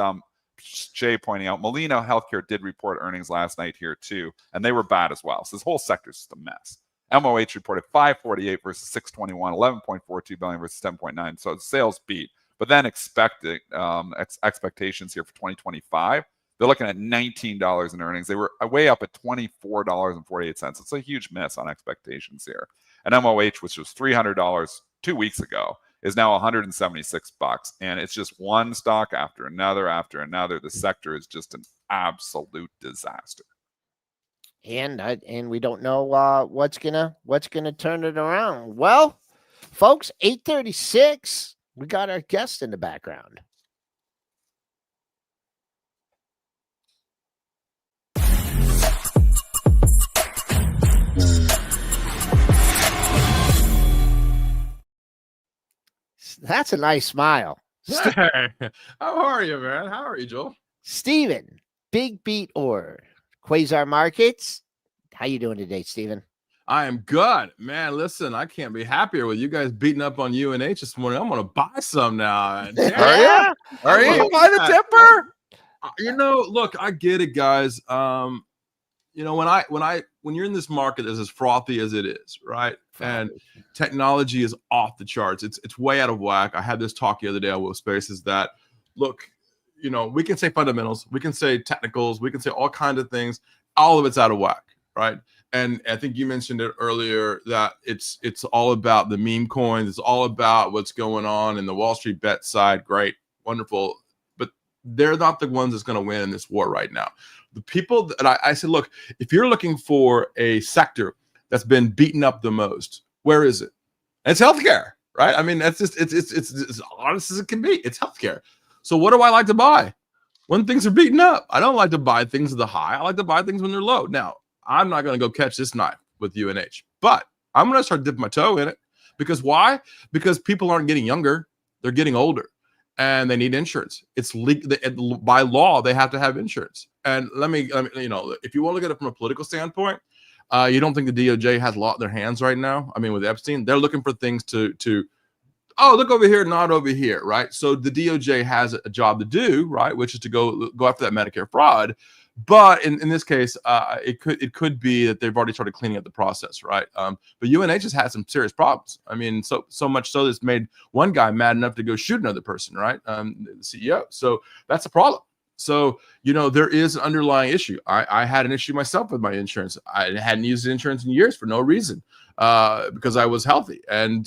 Jay pointing out, Molina Healthcare did report earnings last night here too, and they were bad as well. So this whole sector is just a mess. MOH reported 548 versus 621, 11.42 billion versus 10.9. So sales beat. But then expectations here for 2025, they're looking at $19 in earnings. They were way up at $24.48. It's a huge miss on expectations here. And MOH, which was $300 2 weeks ago, is now $176. And it's just one stock after another after another. The sector is just an absolute disaster. And we don't know what's gonna turn it around. Well, folks, 8:36. We got our guest in the background. That's a nice smile. Hey, how are you, man? How are you, Joel? Steven, Big Beat or Quasar Markets. How you doing today, Steven? I am good, man. Listen, I can't be happier with you guys beating up on UNH this morning. I'm gonna buy some now. Are you buy the tipper? Look, I get it, guys. When you're in this market as frothy as it is, right? And technology is off the charts. It's way out of whack. I had this talk the other day on Will Spaces that, look, we can say fundamentals, we can say technicals, we can say all kinds of things. All of it's out of whack, right? And I think you mentioned it earlier that it's all about the meme coins. It's all about what's going on in the Wall Street bet side. Great, wonderful. But they're not the ones that's going to win in this war right now. The people that I said, look, if you're looking for a sector that's been beaten up the most, where is it? And it's healthcare, right? I mean, that's just it's as honest as it can be. It's healthcare. So what do I like to buy when things are beaten up? I don't like to buy things at the high. I like to buy things when they're low. Now, I'm not going to go catch this knife with UNH, but I'm going to start dipping my toe in it. Because why? Because people aren't getting younger. They're getting older and they need insurance. It's by law, they have to have insurance. And let me, if you want to look at it from a political standpoint, you don't think the DOJ has a lot in their hands right now? I mean, with Epstein, they're looking for things to look over here, not over here, right? So the DOJ has a job to do, right, which is to go after that Medicare fraud. But in this case, it could be that they've already started cleaning up the process, right? But UNH has had some serious problems. I mean, so much so that it's made one guy mad enough to go shoot another person, right? The CEO. So that's a problem. So, there is an underlying issue. I had an issue myself with my insurance. I hadn't used insurance in years for no reason because I was healthy. And,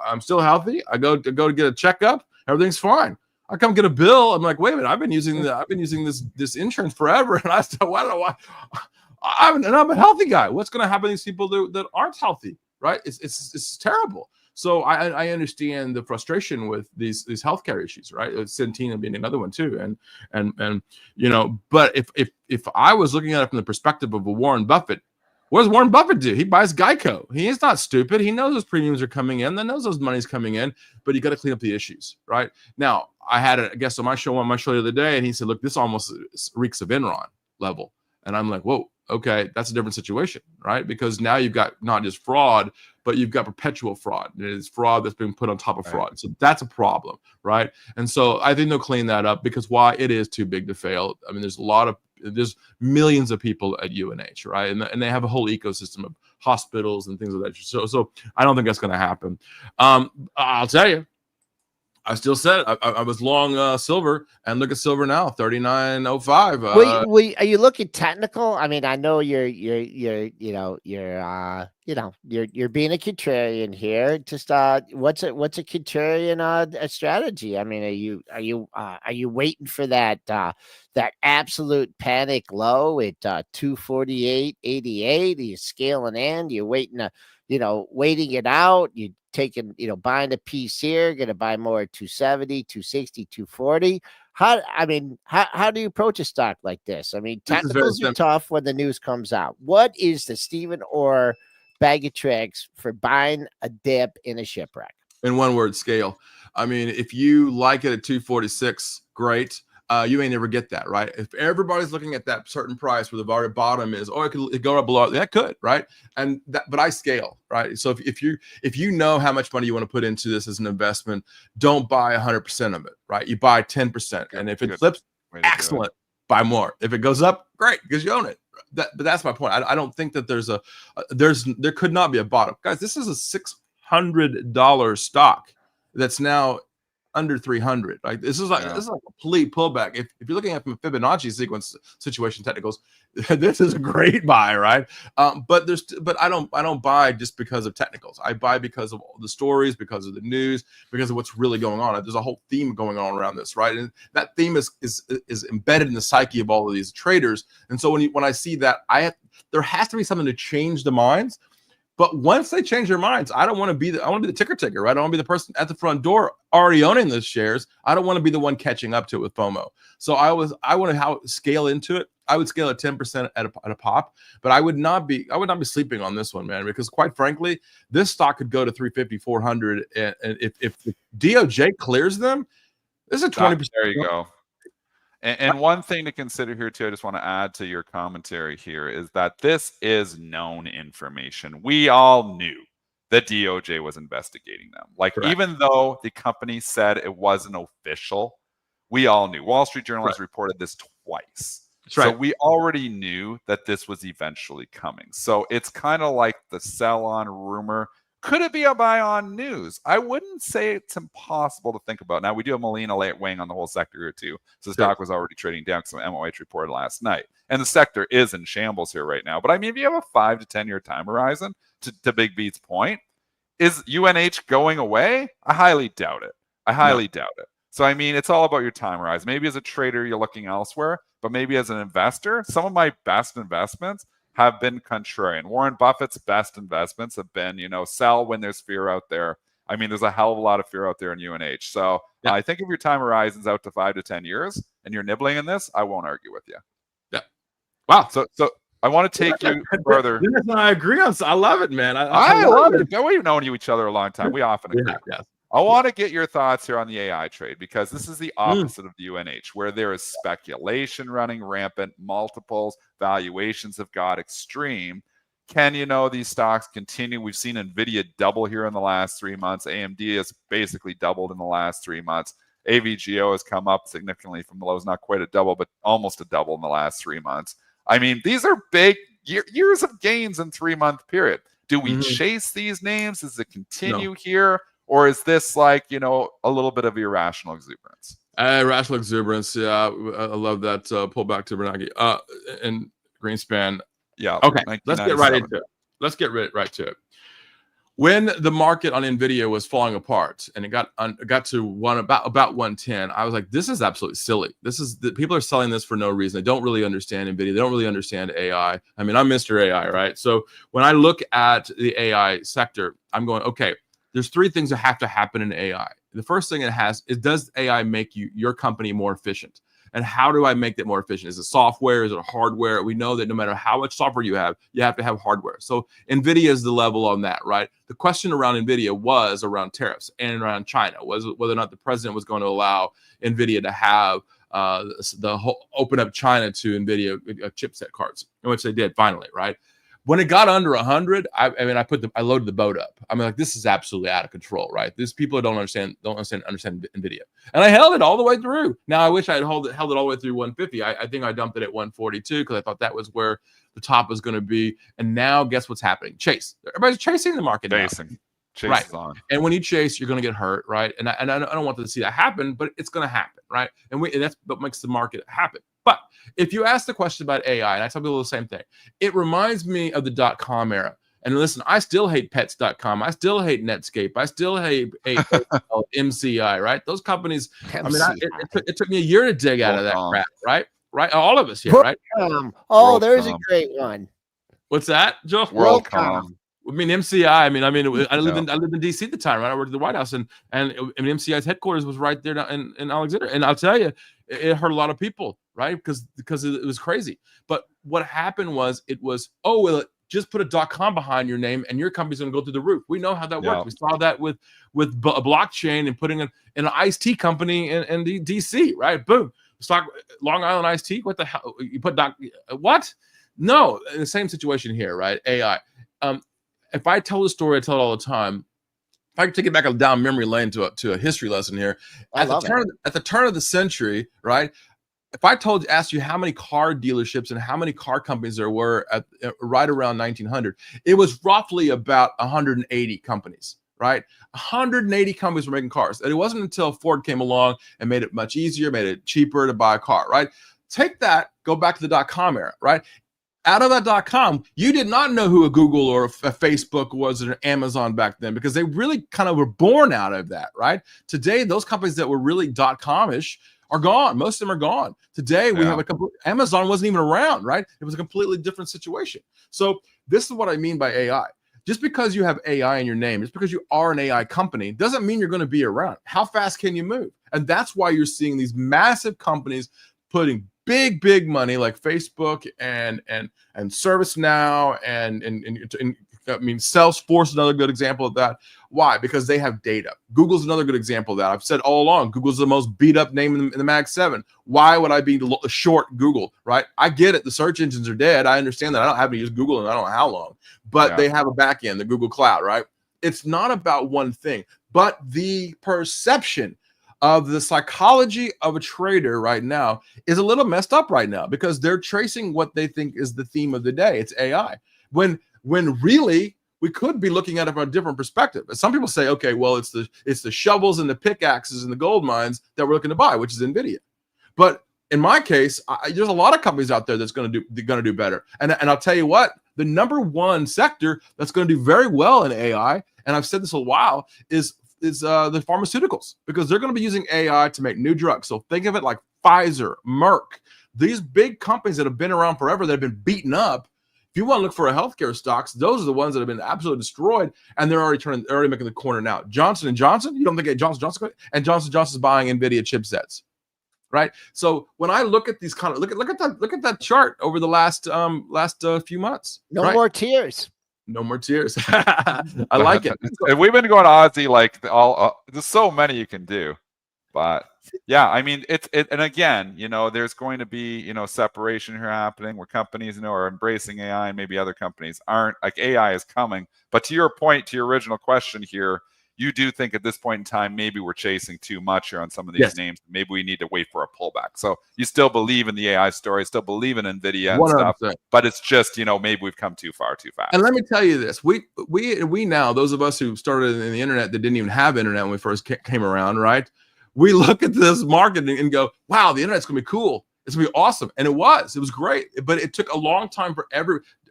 I'm still healthy. I go to get a checkup. Everything's fine. I come get a bill. I'm like, wait a minute. I've been using this insurance forever, and I'm a healthy guy. What's going to happen to these people that aren't healthy, right? It's terrible. So I understand the frustration with these healthcare issues, right? Centena being another one too, and But if I was looking at it from the perspective of a Warren Buffett, what does Warren Buffett do? He buys Geico. He is not stupid. He knows those premiums are coming in. He knows those money's coming in, but you got to clean up the issues, right? Now, I had a guest on my show the other day, and he said, look, this almost reeks of Enron level. And I'm like, whoa, okay, that's a different situation, right? Because now you've got not just fraud, but you've got perpetual fraud. It is fraud that's been put on top of fraud. Right. So that's a problem, right? And so I think they'll clean that up because why? It is too big to fail. I mean, there's millions of people at UNH, right? And they have a whole ecosystem of hospitals and things like that. So I don't think that's going to happen. I'll tell you, I still said I was long silver, and look at silver now, 39.05. Are you looking technical? I mean, I know you're being a contrarian here. Just what's a contrarian strategy? I mean, are you waiting for that absolute panic low at 248.88? Are you scaling in? You're waiting it out. You taking, buying a piece here, going to buy more at 270, 260, 240. How do you approach a stock like this? I mean, technicals are tough when the news comes out. What is the Stephen Orr bag of tricks for buying a dip in a shipwreck? In one word, scale. I mean, if you like it at 246, great. You may never get that, right? If everybody's looking at that certain price where the very bottom is, it could go up below. That could, right? And that, but I scale, right? So if you know how much money you want to put into this as an investment, don't buy 100% of it, right? You buy 10%, and if it flips, excellent, buy more. If it goes up, great, because you own it. But that's my point. I don't think that there could not be a bottom, guys. This is a $600 stock that's now under 300. Like this is like a complete pullback. If you're looking at from a Fibonacci sequence situation technicals, this is a great buy, right? But I don't buy just because of technicals. I buy because of all the stories, because of the news, because of what's really going on. There's a whole theme going on around this, right? And that theme is embedded in the psyche of all of these traders. And so when I see that, there has to be something to change the minds. But once they change their minds, I want to be the ticker taker, right? I want to be the person at the front door already owning those shares. I don't want to be the one catching up to it with FOMO. So I want to scale into it. I would scale at 10% at a pop, but I would not be sleeping on this one, man, because quite frankly, this stock could go to 350, 400. And if the DOJ clears them, this is a 20%. There you go. And one thing to consider here, too, I just want to add to your commentary here, is that this is known information. We all knew that DOJ was investigating them. Like, correct. Even though the company said it wasn't official, we all knew. Wall Street Journal has reported this twice. That's right. So we already knew that this was eventually coming. So it's kind of like the sell-on rumor. Could it be a buy on news? I wouldn't say it's impossible to think about. Now, we do have Molina weighing on the whole sector here, too. So the stock was already trading down because some MOH reported last night. And the sector is in shambles here right now. But, I mean, if you have a 5 to 10-year time horizon, to Big Beat's point, is UNH going away? I highly doubt it. Doubt it. So, I mean, it's all about your time horizon. Maybe as a trader, you're looking elsewhere. But maybe as an investor, some of my best investments have been contrarian. Warren Buffett's best investments have been, sell when there's fear out there. I mean, there's a hell of a lot of fear out there in UNH. So I think if your time horizon's out to 5 to 10 years and you're nibbling in this, I won't argue with you. Yeah. Wow. So I want to take you further. I agree on. I love it, man. I love it. We've known each other a long time. We often agree. Yeah. I want to get your thoughts here on the AI trade, because this is the opposite of the UNH, where there is speculation running rampant, multiples, valuations have got extreme. Can these stocks continue? We've seen NVIDIA double here in the last 3 months. AMD has basically doubled in the last 3 months. AVGO has come up significantly from the lows, not quite a double, but almost a double in the last 3 months. I mean, these are big years of gains in 3-month period. Do we chase these names? Does it continue here? Or is this like, a little bit of irrational exuberance? Irrational exuberance. Yeah, I love that pullback to Bernanke and Greenspan. Yeah. Okay, let's get right into it. Let's get right to it. When the market on NVIDIA was falling apart and it got to about 110, I was like, this is absolutely silly. People are selling this for no reason. They don't really understand NVIDIA. They don't really understand AI. I mean, I'm Mr. AI, right? So when I look at the AI sector, I'm going, okay, there's 3 things that have to happen in AI. The first thing is, does AI make your company more efficient? And how do I make that more efficient? Is it software? Is it hardware? We know that no matter how much software you have to have hardware. So NVIDIA is the level on that, right? The question around NVIDIA was around tariffs and around China, was whether or not the president was going to allow NVIDIA to have the whole open up China to NVIDIA chipset cards, which they did finally, right? When it got under 100, I loaded the boat up. I mean, like, this is absolutely out of control, right? These people don't understand NVIDIA, and I held it all the way through. Now, I wish I had held it all the way through 150. I think I dumped it at 142 because I thought that was where the top was going to be. And now, guess what's happening? Chase. Everybody's chasing the market. Chase right. is on. And when you chase, you're going to get hurt, right? And I don't want to see that happen, but it's going to happen, right? And that's what makes the market happen. But if you ask the question about AI, and I tell people the same thing, it reminds me of the .com era. And listen, I still hate pets.com. I still hate Netscape. I still hate MCI, right? Those companies, MCI. I mean, it took me a year to dig out of that crap, right? Right? All of us here, right? Oh, there's a great one. What's that, Joe? WorldCom. I mean, MCI. I lived in DC at the time, right? I worked at the White House, and MCI's headquarters was right there in Alexander. And I'll tell you, it hurt a lot of people, right? Because it was crazy. But what happened was, just put a .com behind your name, and your company's going to go through the roof. We know how that works. We saw that with a blockchain and putting in an iced tea company in DC, right? Boom, stock Long Island iced tea. What the hell? You put what? No, in the same situation here, right? AI. If I tell the story, I tell it all the time. If I could take it back down memory lane to a history lesson here, at the turn of the century, right? If I asked you how many car dealerships and how many car companies there were at right around 1900, it was roughly about 180 companies, right? 180 companies were making cars. And it wasn't until Ford came along and made it much easier, made it cheaper to buy a car, right? Take that, go back to the .com era, right? Out of that .com, you did not know who a Google or a Facebook was or an Amazon back then, because they really kind of were born out of that, right? Today, those companies that were really .com-ish are gone. Most of them are gone. Today, we have Amazon wasn't even around, right? It was a completely different situation. So this is what I mean by AI. Just because you have AI in your name, just because you are an AI company, doesn't mean you're going to be around. How fast can you move? And that's why you're seeing these massive companies putting big money like Facebook and ServiceNow and I mean, Salesforce is another good example of that. Why? Because they have data. Google's another good example of that. I've said all along, Google's the most beat up name in the Mag 7. Why would I be short Google, right? I get it. The search engines are dead. I understand that. I don't have to use Google and I don't know how long, but they have a back end, the Google Cloud, right? It's not about one thing, but the perception of the psychology of a trader right now is a little messed up right now, because they're tracing what they think is the theme of the day. It's AI. When really we could be looking at it from a different perspective. Some people say, okay, well, it's the shovels and the pickaxes and the gold mines that we're looking to buy, which is NVIDIA. But in my case, there's a lot of companies out there that's going to do better. And I'll tell you what, the number one sector that's going to do very well in AI, and I've said this a while, is the pharmaceuticals, because they're going to be using AI to make new drugs. So think of it like Pfizer, Merck, these big companies that have been around forever, that have been beaten up. If you want to look for a healthcare stocks, those are the ones that have been absolutely destroyed, and they're already making the corner now. Johnson & Johnson, you don't think Johnson & Johnson, and Johnson & Johnson is buying NVIDIA chipsets, right? So when I look at these kind of look at that chart over the last few months. No more tears. No more tears. I like it. We've been going Aussie like there's so many you can do, but yeah, I mean and again, there's going to be separation here happening where companies are embracing AI and maybe other companies aren't. Like, AI is coming, but to your point, to your original question here, you do think at this point in time maybe we're chasing too much here on some of these names. Maybe we need to wait for a pullback. So you still believe in the AI story, still believe in NVIDIA and 100%. Stuff, but it's just maybe we've come too far too fast. And let me tell you this: we now, those of us who started in the internet that didn't even have internet when we first came around, right? We look at this market and go, "Wow, the internet's gonna be cool. It's gonna be awesome," and it was great. But it took a long time for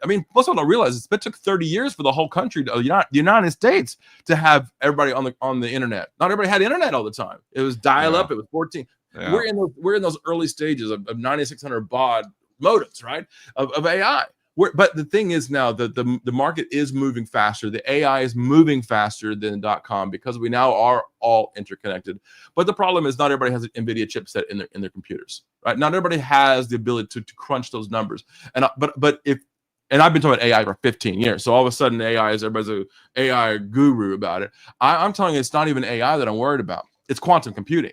most people don't realize it took 30 years for the whole country, the United States, to have everybody on the internet. Not everybody had internet all the time. It was dial up. It was 14. Yeah. We're in those early stages of 9600 baud modems, right? Of AI. But the thing is now that the market is moving faster. The AI is moving faster than .com, because we now are all interconnected. But the problem is not everybody has an NVIDIA chipset in their computers, right? Not everybody has the ability to crunch those numbers. And I've been talking about AI for 15 years. So all of a sudden everybody's an AI guru about it. I'm telling you, it's not even AI that I'm worried about. It's quantum computing.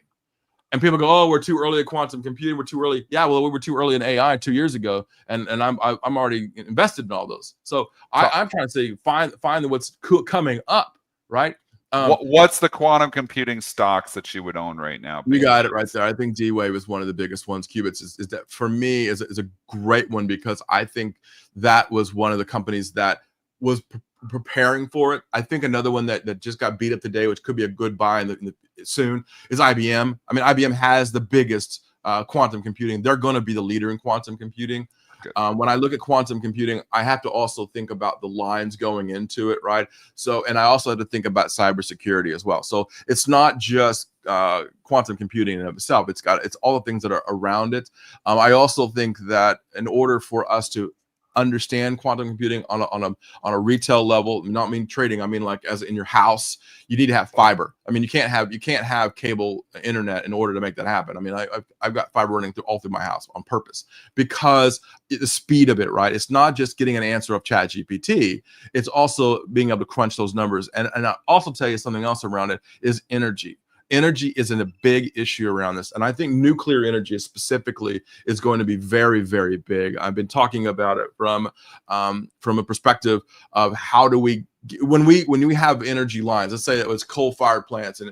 And people go, "Oh, we're too early at quantum computing. We're too early." Yeah, well, we were too early in AI 2 years ago, and I'm already invested in all those. So I'm trying to say find what's coming up, right? What's the quantum computing stocks that you would own right now? You got it right there. I think D-Wave is one of the biggest ones. Qubits is that, for me, is a great one, because I think that was one of the companies that was preparing for it. I think another one that just got beat up today, which could be a good buy soon, is IBM. I mean, IBM has the biggest quantum computing. They're going to be the leader in quantum computing. When I look at quantum computing, I have to also think about the lines going into it, right? So, and I also have to think about cybersecurity as well. So it's not just quantum computing in and of itself. It's all the things that are around it. I also think that in order for us to understand quantum computing on a retail level, not mean trading, I mean like as in your house, you need to have fiber. I mean, you can't have cable internet in order to make that happen. I mean, I've got fiber running all through my house on purpose because the speed of it, right? It's not just getting an answer of ChatGPT, it's also being able to crunch those numbers. And I'll also tell you something else around it is energy. Energy isn't a big issue around this. And I think nuclear energy specifically is going to be very, very big. I've been talking about it from a perspective of how do we, when we have energy lines, let's say it was coal-fired plants and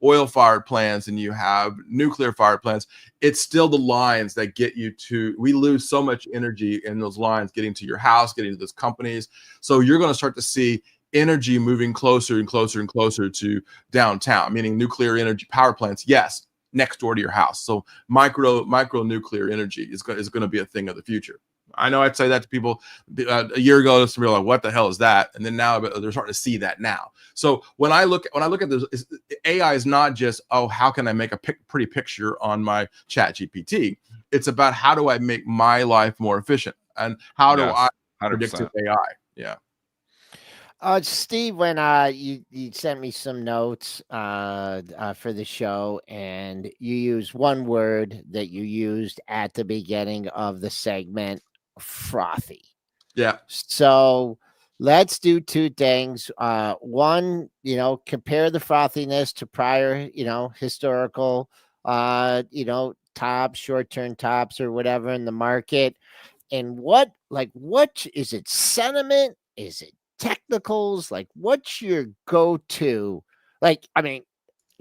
oil-fired plants and you have nuclear-fired plants, it's still the lines that get you to, we lose so much energy in those lines getting to your house, getting to those companies. So you're going to start to see energy moving closer and closer and closer to downtown, meaning nuclear energy power plants, yes, next door to your house. So micro nuclear energy is going to be a thing of the future. I know I'd say that to people a year ago, some people were like, what the hell is that? And then now they're starting to see that now. So when I look at this, AI is not just, oh, how can I make a pretty picture on my ChatGPT? It's about how do I make my life more efficient and how do I predict AI? Yeah. Steve, when you sent me some notes for the show, and you used one word that you used at the beginning of the segment, frothy. Yeah. So let's do two things. One, compare the frothiness to prior, historical, tops, short-term tops or whatever in the market. And what is it? Sentiment? Is it technicals? Like, what's your go-to? Like, I mean,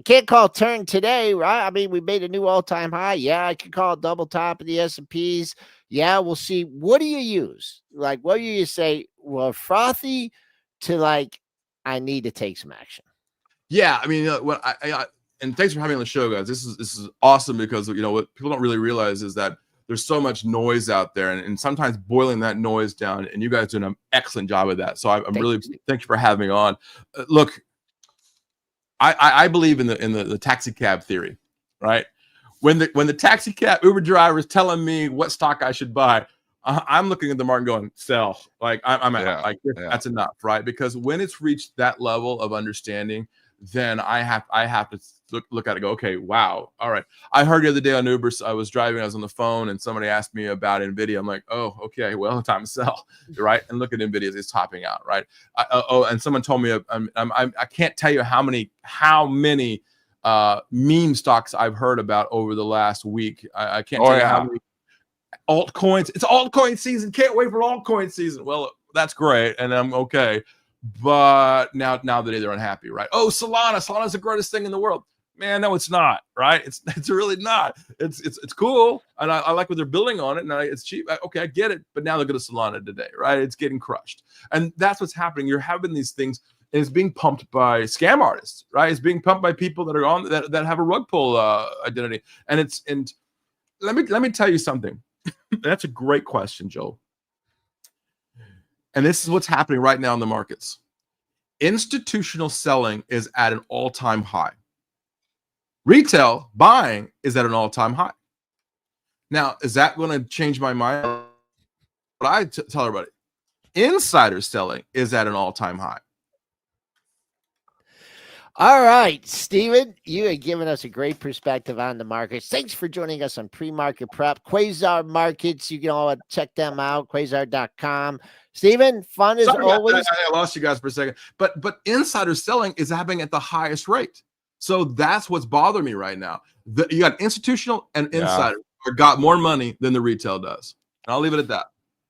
can't call a turn today, right? I mean, we made a new all-time high. Yeah, I could call a double top of the S&Ps. Yeah, we'll see. What do you use? Like, what do you say? Well, frothy to like, I need to take some action. Yeah, I mean, what and thanks for having me on the show, guys. This is awesome because what people don't really realize is that there's so much noise out there, and sometimes boiling that noise down. And you guys doing an excellent job of that. So thank you for having me on. Look, I believe in the taxi cab theory, right? When the taxi cab Uber driver is telling me what stock I should buy, I'm looking at the market going sell. Like I'm out. Like that's enough, right? Because when it's reached that level of understanding, then I have to look at it and go, okay, wow, all right. I heard the other day on Uber, I was driving, I was on the phone, and somebody asked me about NVIDIA. I'm like, oh, okay, well, time to sell, right? And look at NVIDIA, it's topping out, right? And someone told me, I can't tell you how many meme stocks I've heard about over the last week. I can't tell you how many altcoins. It's altcoin season. Can't wait for altcoin season. Well, that's great, and I'm okay. But now they're unhappy, right? Oh, Solana's the greatest thing in the world. Man, no, it's not, right? It's really not. It's cool, and I like what they're building on it, and it's cheap. Okay, I get it, but now look at Solana today, right? It's getting crushed, and that's what's happening. You're having these things, and it's being pumped by scam artists, right? It's being pumped by people that are on that have a rug pull identity, and let me tell you something. That's a great question, Joel. And this is what's happening right now in the markets. Institutional selling is at an all-time high. Retail buying is at an all-time high. Now, is that going to change my mind? What I tell everybody, insider selling is at an all-time high. All right, Steven, you are giving us a great perspective on the markets. Thanks for joining us on Pre-Market Prep. Quasar Markets, you can all check them out, quasar.com. Steven, fun as always. I lost you guys for a second. But insider selling is happening at the highest rate. So that's what's bothering me right now. You got institutional and insider got more money than the retail does. And I'll leave it at that.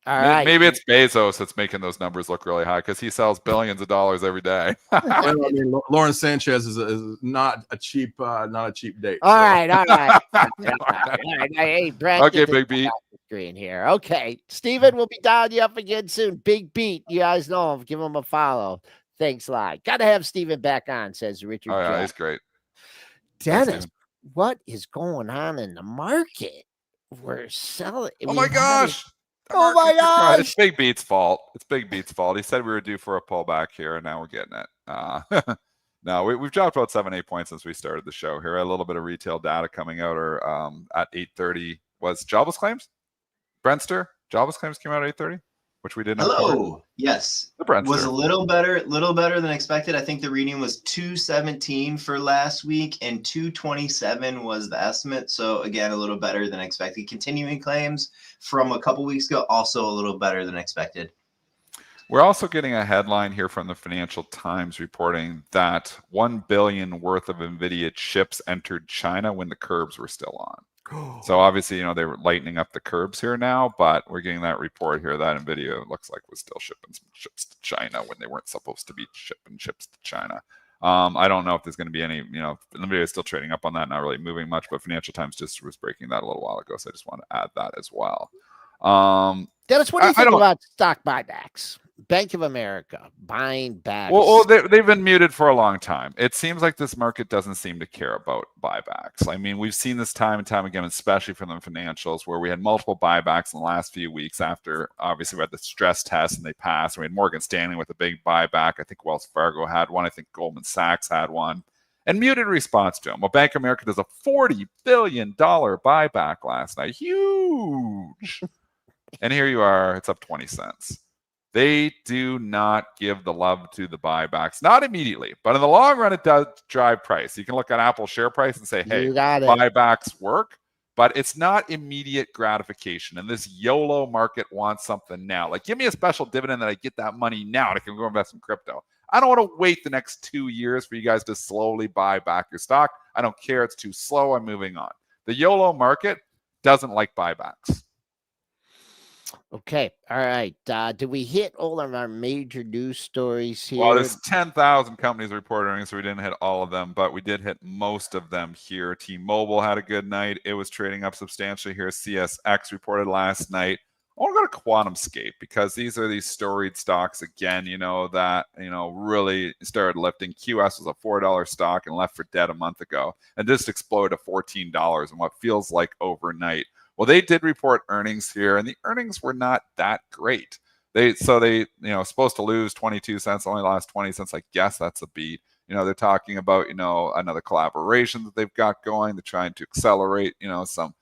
All right. Maybe it's Bezos that's making those numbers look really high because he sells billions of dollars every day. Well, I mean, Lawrence Sanchez is not a cheap date. All right. Hey, Brent. Okay, Big Beat. Screen here. Okay, Steven, we'll be dialing you up again soon. Big Beat, you guys know him. Give him a follow. Thanks a lot. Got to have Steven back on, says Richard. Oh yeah, he's great. Dennis, what is going on in the market? We're selling. Oh my gosh. Oh my gosh! It's Big Beat's fault. He said we were due for a pullback here, and now we're getting it. No, we've dropped about 7-8 points since we started the show here. A little bit of retail data coming out, or at 8:30 was jobless claims. Brentster, jobless claims came out at 8:30. which we didn't report. Hello. Yes. The Brent's Was there. a little better than expected. I think the reading was 217 for last week, and 227 was the estimate. So again, a little better than expected. Continuing claims from a couple weeks ago, also a little better than expected. We're also getting a headline here from the Financial Times reporting that 1 billion worth of NVIDIA chips entered China when the curbs were still on. So obviously, you know, they were lightening up the curbs here now, but we're getting that report here that NVIDIA looks like was still shipping some chips to China when they weren't supposed to be shipping chips to China. I don't know if there's going to be any, you know, NVIDIA is still trading up on that, not really moving much, but Financial Times just was breaking that a little while ago. So I just want to add that as well. Dennis, what do you think about stock buybacks? Bank of America buying back. Well, they've been muted for a long time. It seems like this market doesn't seem to care about buybacks. I mean, we've seen this time and time again, especially from the financials, where we had multiple buybacks in the last few weeks after, obviously, we had the stress test and they passed. We had Morgan Stanley with a big buyback. I think Wells Fargo had one. I think Goldman Sachs had one. And muted response to them. Well, Bank of America does a $40 billion buyback last night. Huge. And here you are. It's up 20 cents. They do not give the love to the buybacks, not immediately, but in the long run, it does drive price. You can look at Apple's share price and say, hey, buybacks work, but it's not immediate gratification. And this YOLO market wants something now. Like, give me a special dividend that I get that money now and I can go invest in crypto. I don't want to wait the next 2 years for you guys to slowly buy back your stock. I don't care. It's too slow. I'm moving on. The YOLO market doesn't like buybacks. Okay. All right. Did we hit all of our major news stories here? Well, there's 10,000 companies reported earnings, so we didn't hit all of them, but we did hit most of them here. T-Mobile had a good night. It was trading up substantially here. CSX reported last night. I want to go to QuantumScape because these are these storied stocks again, you know, that, you know, really started lifting. QS was a $4 stock and left for dead a month ago and just exploded to $14 in what feels like overnight. Well, they did report earnings here, and the earnings were not that great. They you know, supposed to lose 22 cents, only lost 20 cents. I guess that's a beat. You know, they're talking about, you know, another collaboration that they've got going. They're trying to accelerate, you know, some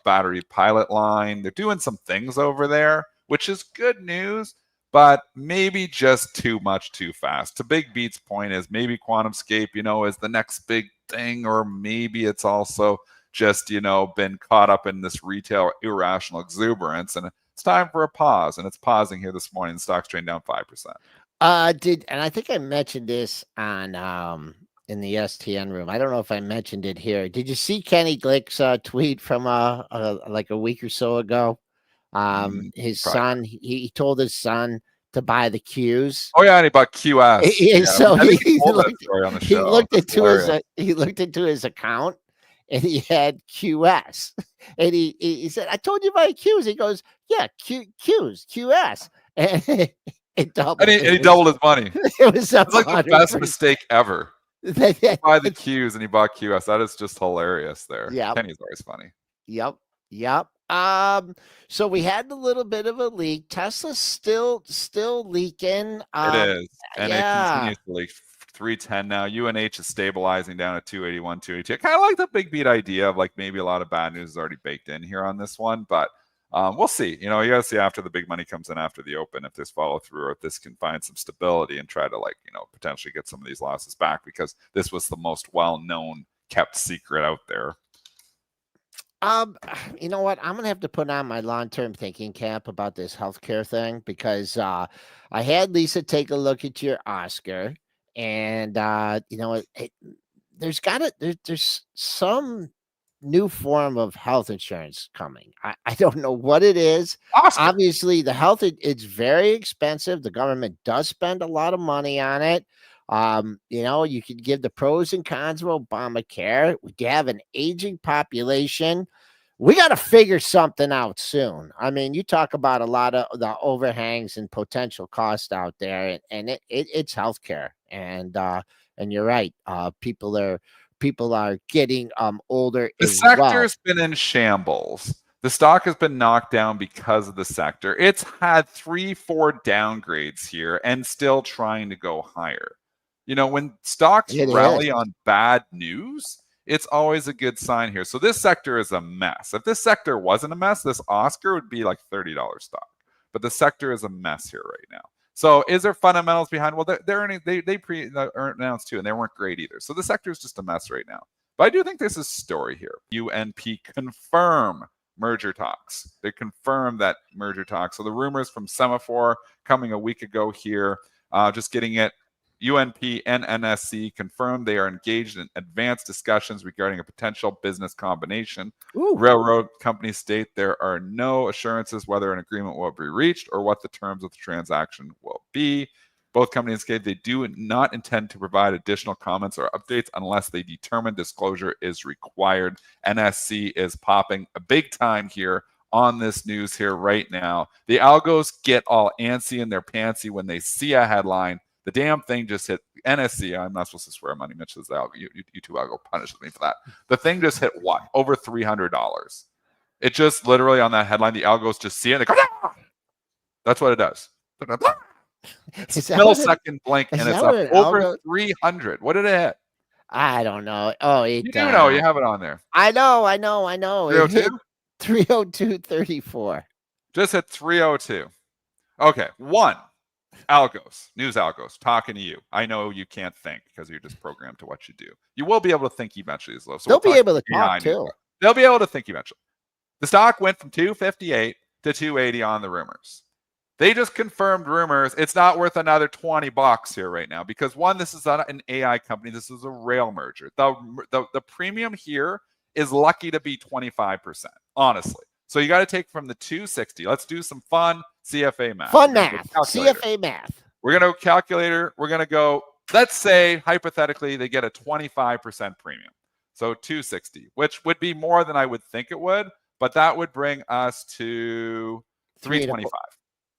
battery pilot line. They're doing some things over there, which is good news, but maybe just too much too fast. To Big Beat's point is maybe QuantumScape, you know, is the next big thing, or maybe it's also just, you know, been caught up in this retail irrational exuberance, and it's time for a pause. And it's pausing here this morning. The stock's trading down 5%. And I think I mentioned this on in the STN room. I don't know if I mentioned it here. Did you see Kenny Glick's tweet from like a week or so ago? His son, he told his son to buy the Qs. Oh yeah, and he bought QS. Yeah, so he looked into his account. And he had QS, and he said, "I told you about Qs." He goes, "Yeah, Qs, QS," and he doubled his money. It was like the best mistake ever. Buy the Qs, and he bought QS. That is just hilarious. There, yeah. Kenny's always funny. Yep. So we had a little bit of a leak. Tesla's still leaking. It is, and it continues to leak. 310 now. UNH is stabilizing down at 281, 282. I kind of like the Big Beat idea of like maybe a lot of bad news is already baked in here on this one, but we'll see. You know, you got to see after the big money comes in after the open if there's follow through or if this can find some stability and try to, like, you know, potentially get some of these losses back, because this was the most well-known kept secret out there. You know what? I'm gonna have to put on my long-term thinking cap about this healthcare thing, because I had Lisa take a look at your Oscar. And you know, there's some new form of health insurance coming. I don't know what it is. Oscar. Obviously, the health, it's very expensive. The government does spend a lot of money on it. You know, you could give the pros and cons of Obamacare. We have an aging population. We got to figure something out soon. I mean, you talk about a lot of the overhangs and potential cost out there, and it's healthcare. And you're right. People are getting older. The sector's been in shambles. The stock has been knocked down because of the sector. It's had 3-4 downgrades here and still trying to go higher. You know, when stocks rally on bad news, it's always a good sign here. So this sector is a mess. If this sector wasn't a mess, this Oscar would be like $30 stock. but the sector is a mess here right now. So is there fundamentals behind? Well, their earnings, they pre-announced too, and they weren't great either. So the sector is just a mess right now. But I do think there's a story here. UNP confirm merger talks. They confirm that merger talks. So the rumors from Semaphore coming a week ago here, just getting it. UNP and NSC confirmed they are engaged in advanced discussions regarding a potential business combination. Ooh. Railroad companies state there are no assurances whether an agreement will be reached or what the terms of the transaction will be. Both companies indicate they do not intend to provide additional comments or updates unless they determine disclosure is required. NSC is popping a big time here on this news here right now. The algos get all antsy in their pantsy when they see a headline. The damn thing just hit NSC. I'm not supposed to swear. Money Mitch says the algo. YouTube algo punishes me for that. The thing just hit what? Over $300. It just literally on that headline, the algos just see it. They go, ah! That's what it does. It's a millisecond blink, and it's up over 300. What did it hit? I don't know. Oh, you do know. You have it on there. I know. 302? 302.34. Just hit 302. Okay. One. Algos, news algos, talking to you. I know you can't think because you're just programmed to what you do. You will be able to think eventually, as low. So they'll be able to talk too. They'll be able to think eventually. The stock went from 258 to 280 on the rumors. They just confirmed rumors. It's not worth another $20 here right now because one, this is not an AI company. This is a rail merger. The premium here is lucky to be 25%, honestly. So you got to take from the 260. Let's do some fun CFA math. Fun math. CFA math. We're going to calculator. We're going to go, let's say, hypothetically, they get a 25% premium. So 260, which would be more than I would think it would, but that would bring us to 325.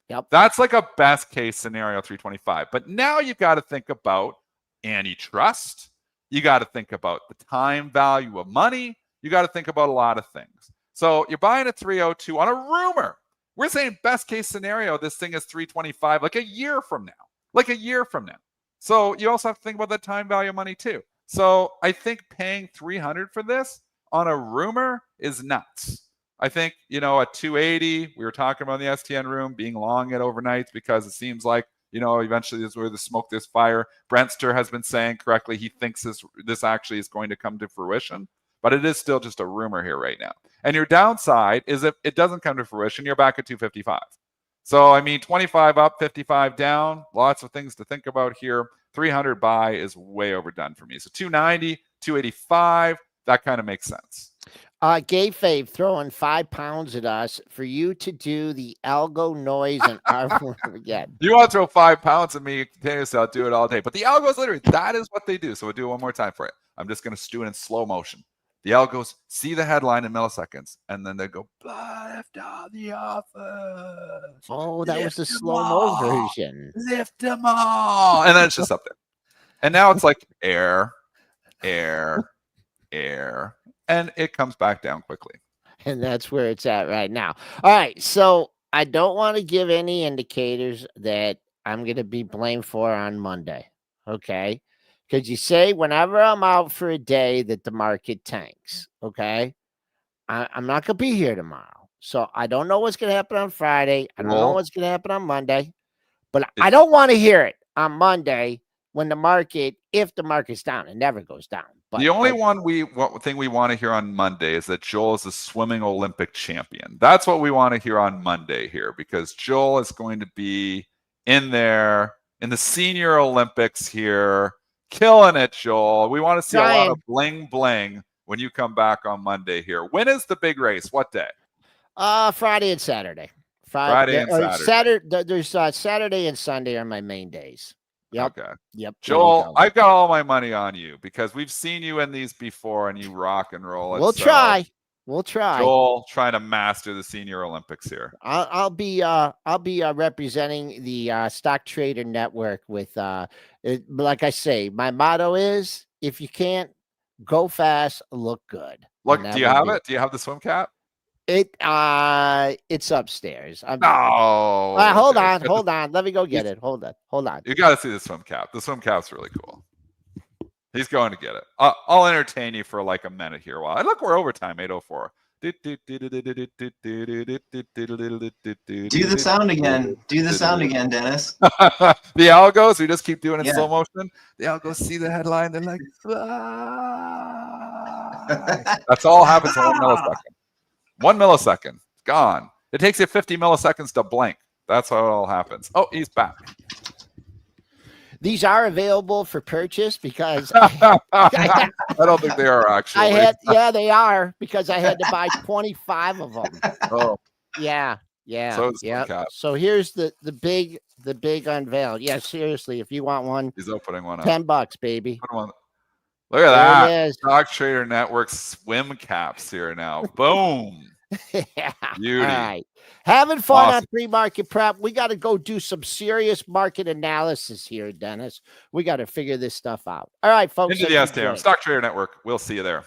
Yep. That's like a best case scenario, 325. But now you've got to think about antitrust. You got to think about the time value of money. You got to think about a lot of things. So you're buying at 302 on a rumor. We're saying best case scenario, this thing is 325 like a year from now. So you also have to think about the time value of money too. So I think paying 300 for this on a rumor is nuts. I think, at 280, we were talking about the STN room being long at overnights because it seems like, eventually this is where the smoke, there's fire. Brentster has been saying correctly, he thinks this actually is going to come to fruition. But it is still just a rumor here right now. And your downside is if it doesn't come to fruition, you're back at 255. So, 25 up, 55 down. Lots of things to think about here. 300 buy is way overdone for me. So 290, 285, that kind of makes sense. Gay Fave throwing 5 pounds at us for you to do the algo noise and our again. You want to throw 5 pounds at me continuously, I'll do it all day. But the algos literally, that is what they do. So we'll do it one more time for you. I'm just going to do it in slow motion. The algos see the headline in milliseconds, and then they go, lift all the office. Oh, that was the slow-mo version. Lift them all. And then it's just up there. And now it's like air, air, air. And it comes back down quickly. And that's where it's at right now. All right, so I don't want to give any indicators that I'm going to be blamed for on Monday, okay? Because you say whenever I'm out for a day that the market tanks, okay? I'm not going to be here tomorrow. So I don't know what's going to happen on Friday. I don't know what's going to happen on Monday. But I don't want to hear it on Monday when if the market's down. It never goes down. But the only thing we want to hear on Monday is that Joel is a swimming Olympic champion. That's what we want to hear on Monday here because Joel is going to be in there in the senior Olympics here. Killing it, Joel. We want to see a lot of bling bling when you come back on Monday here. When is the big race? What day? Friday and Saturday. Friday and Saturday. There's Saturday and Sunday are my main days. Yep. Okay. Yep. Joel, I've got all my money on you because we've seen you in these before and you rock and roll. We'll try. Joel trying to master the senior Olympics here. I'll be representing the Stock Trader Network with like I say, my motto is if you can't go fast, look good. Look, do you have it? Do you have the swim cap? It's upstairs. Hold on. Let me go get it. Hold on. You got to see the swim cap. The swim cap's really cool. He's going to get it. I'll entertain you for like a minute here. Look, we're overtime, 8:04. Do the sound again. Do the sound again, Dennis. The algos, we just keep doing it in Yeah. slow motion. The algos see the headline, they're like, "Ah." That's all happens in 1 millisecond. 1 millisecond, gone. It takes you 50 milliseconds to blink. That's how it all happens. Oh, he's back. These are available for purchase because I don't think they are actually. yeah, they are because I had to buy 25 of them. Oh, Yeah. So it's Yeah. cat. So here's the big unveil. Yeah, seriously, if you want one, he's opening one up. $10, baby. Put him on. Look at There that. it is. Stock Trader Network swim caps here now. Boom. Yeah. Beauty. All right. Having fun Awesome. on pre-market prep. We got to go do some serious market analysis here, Dennis. We got to figure this stuff out. All right, folks. Into the that's STM. good. Stock Trader Network. We'll see you there.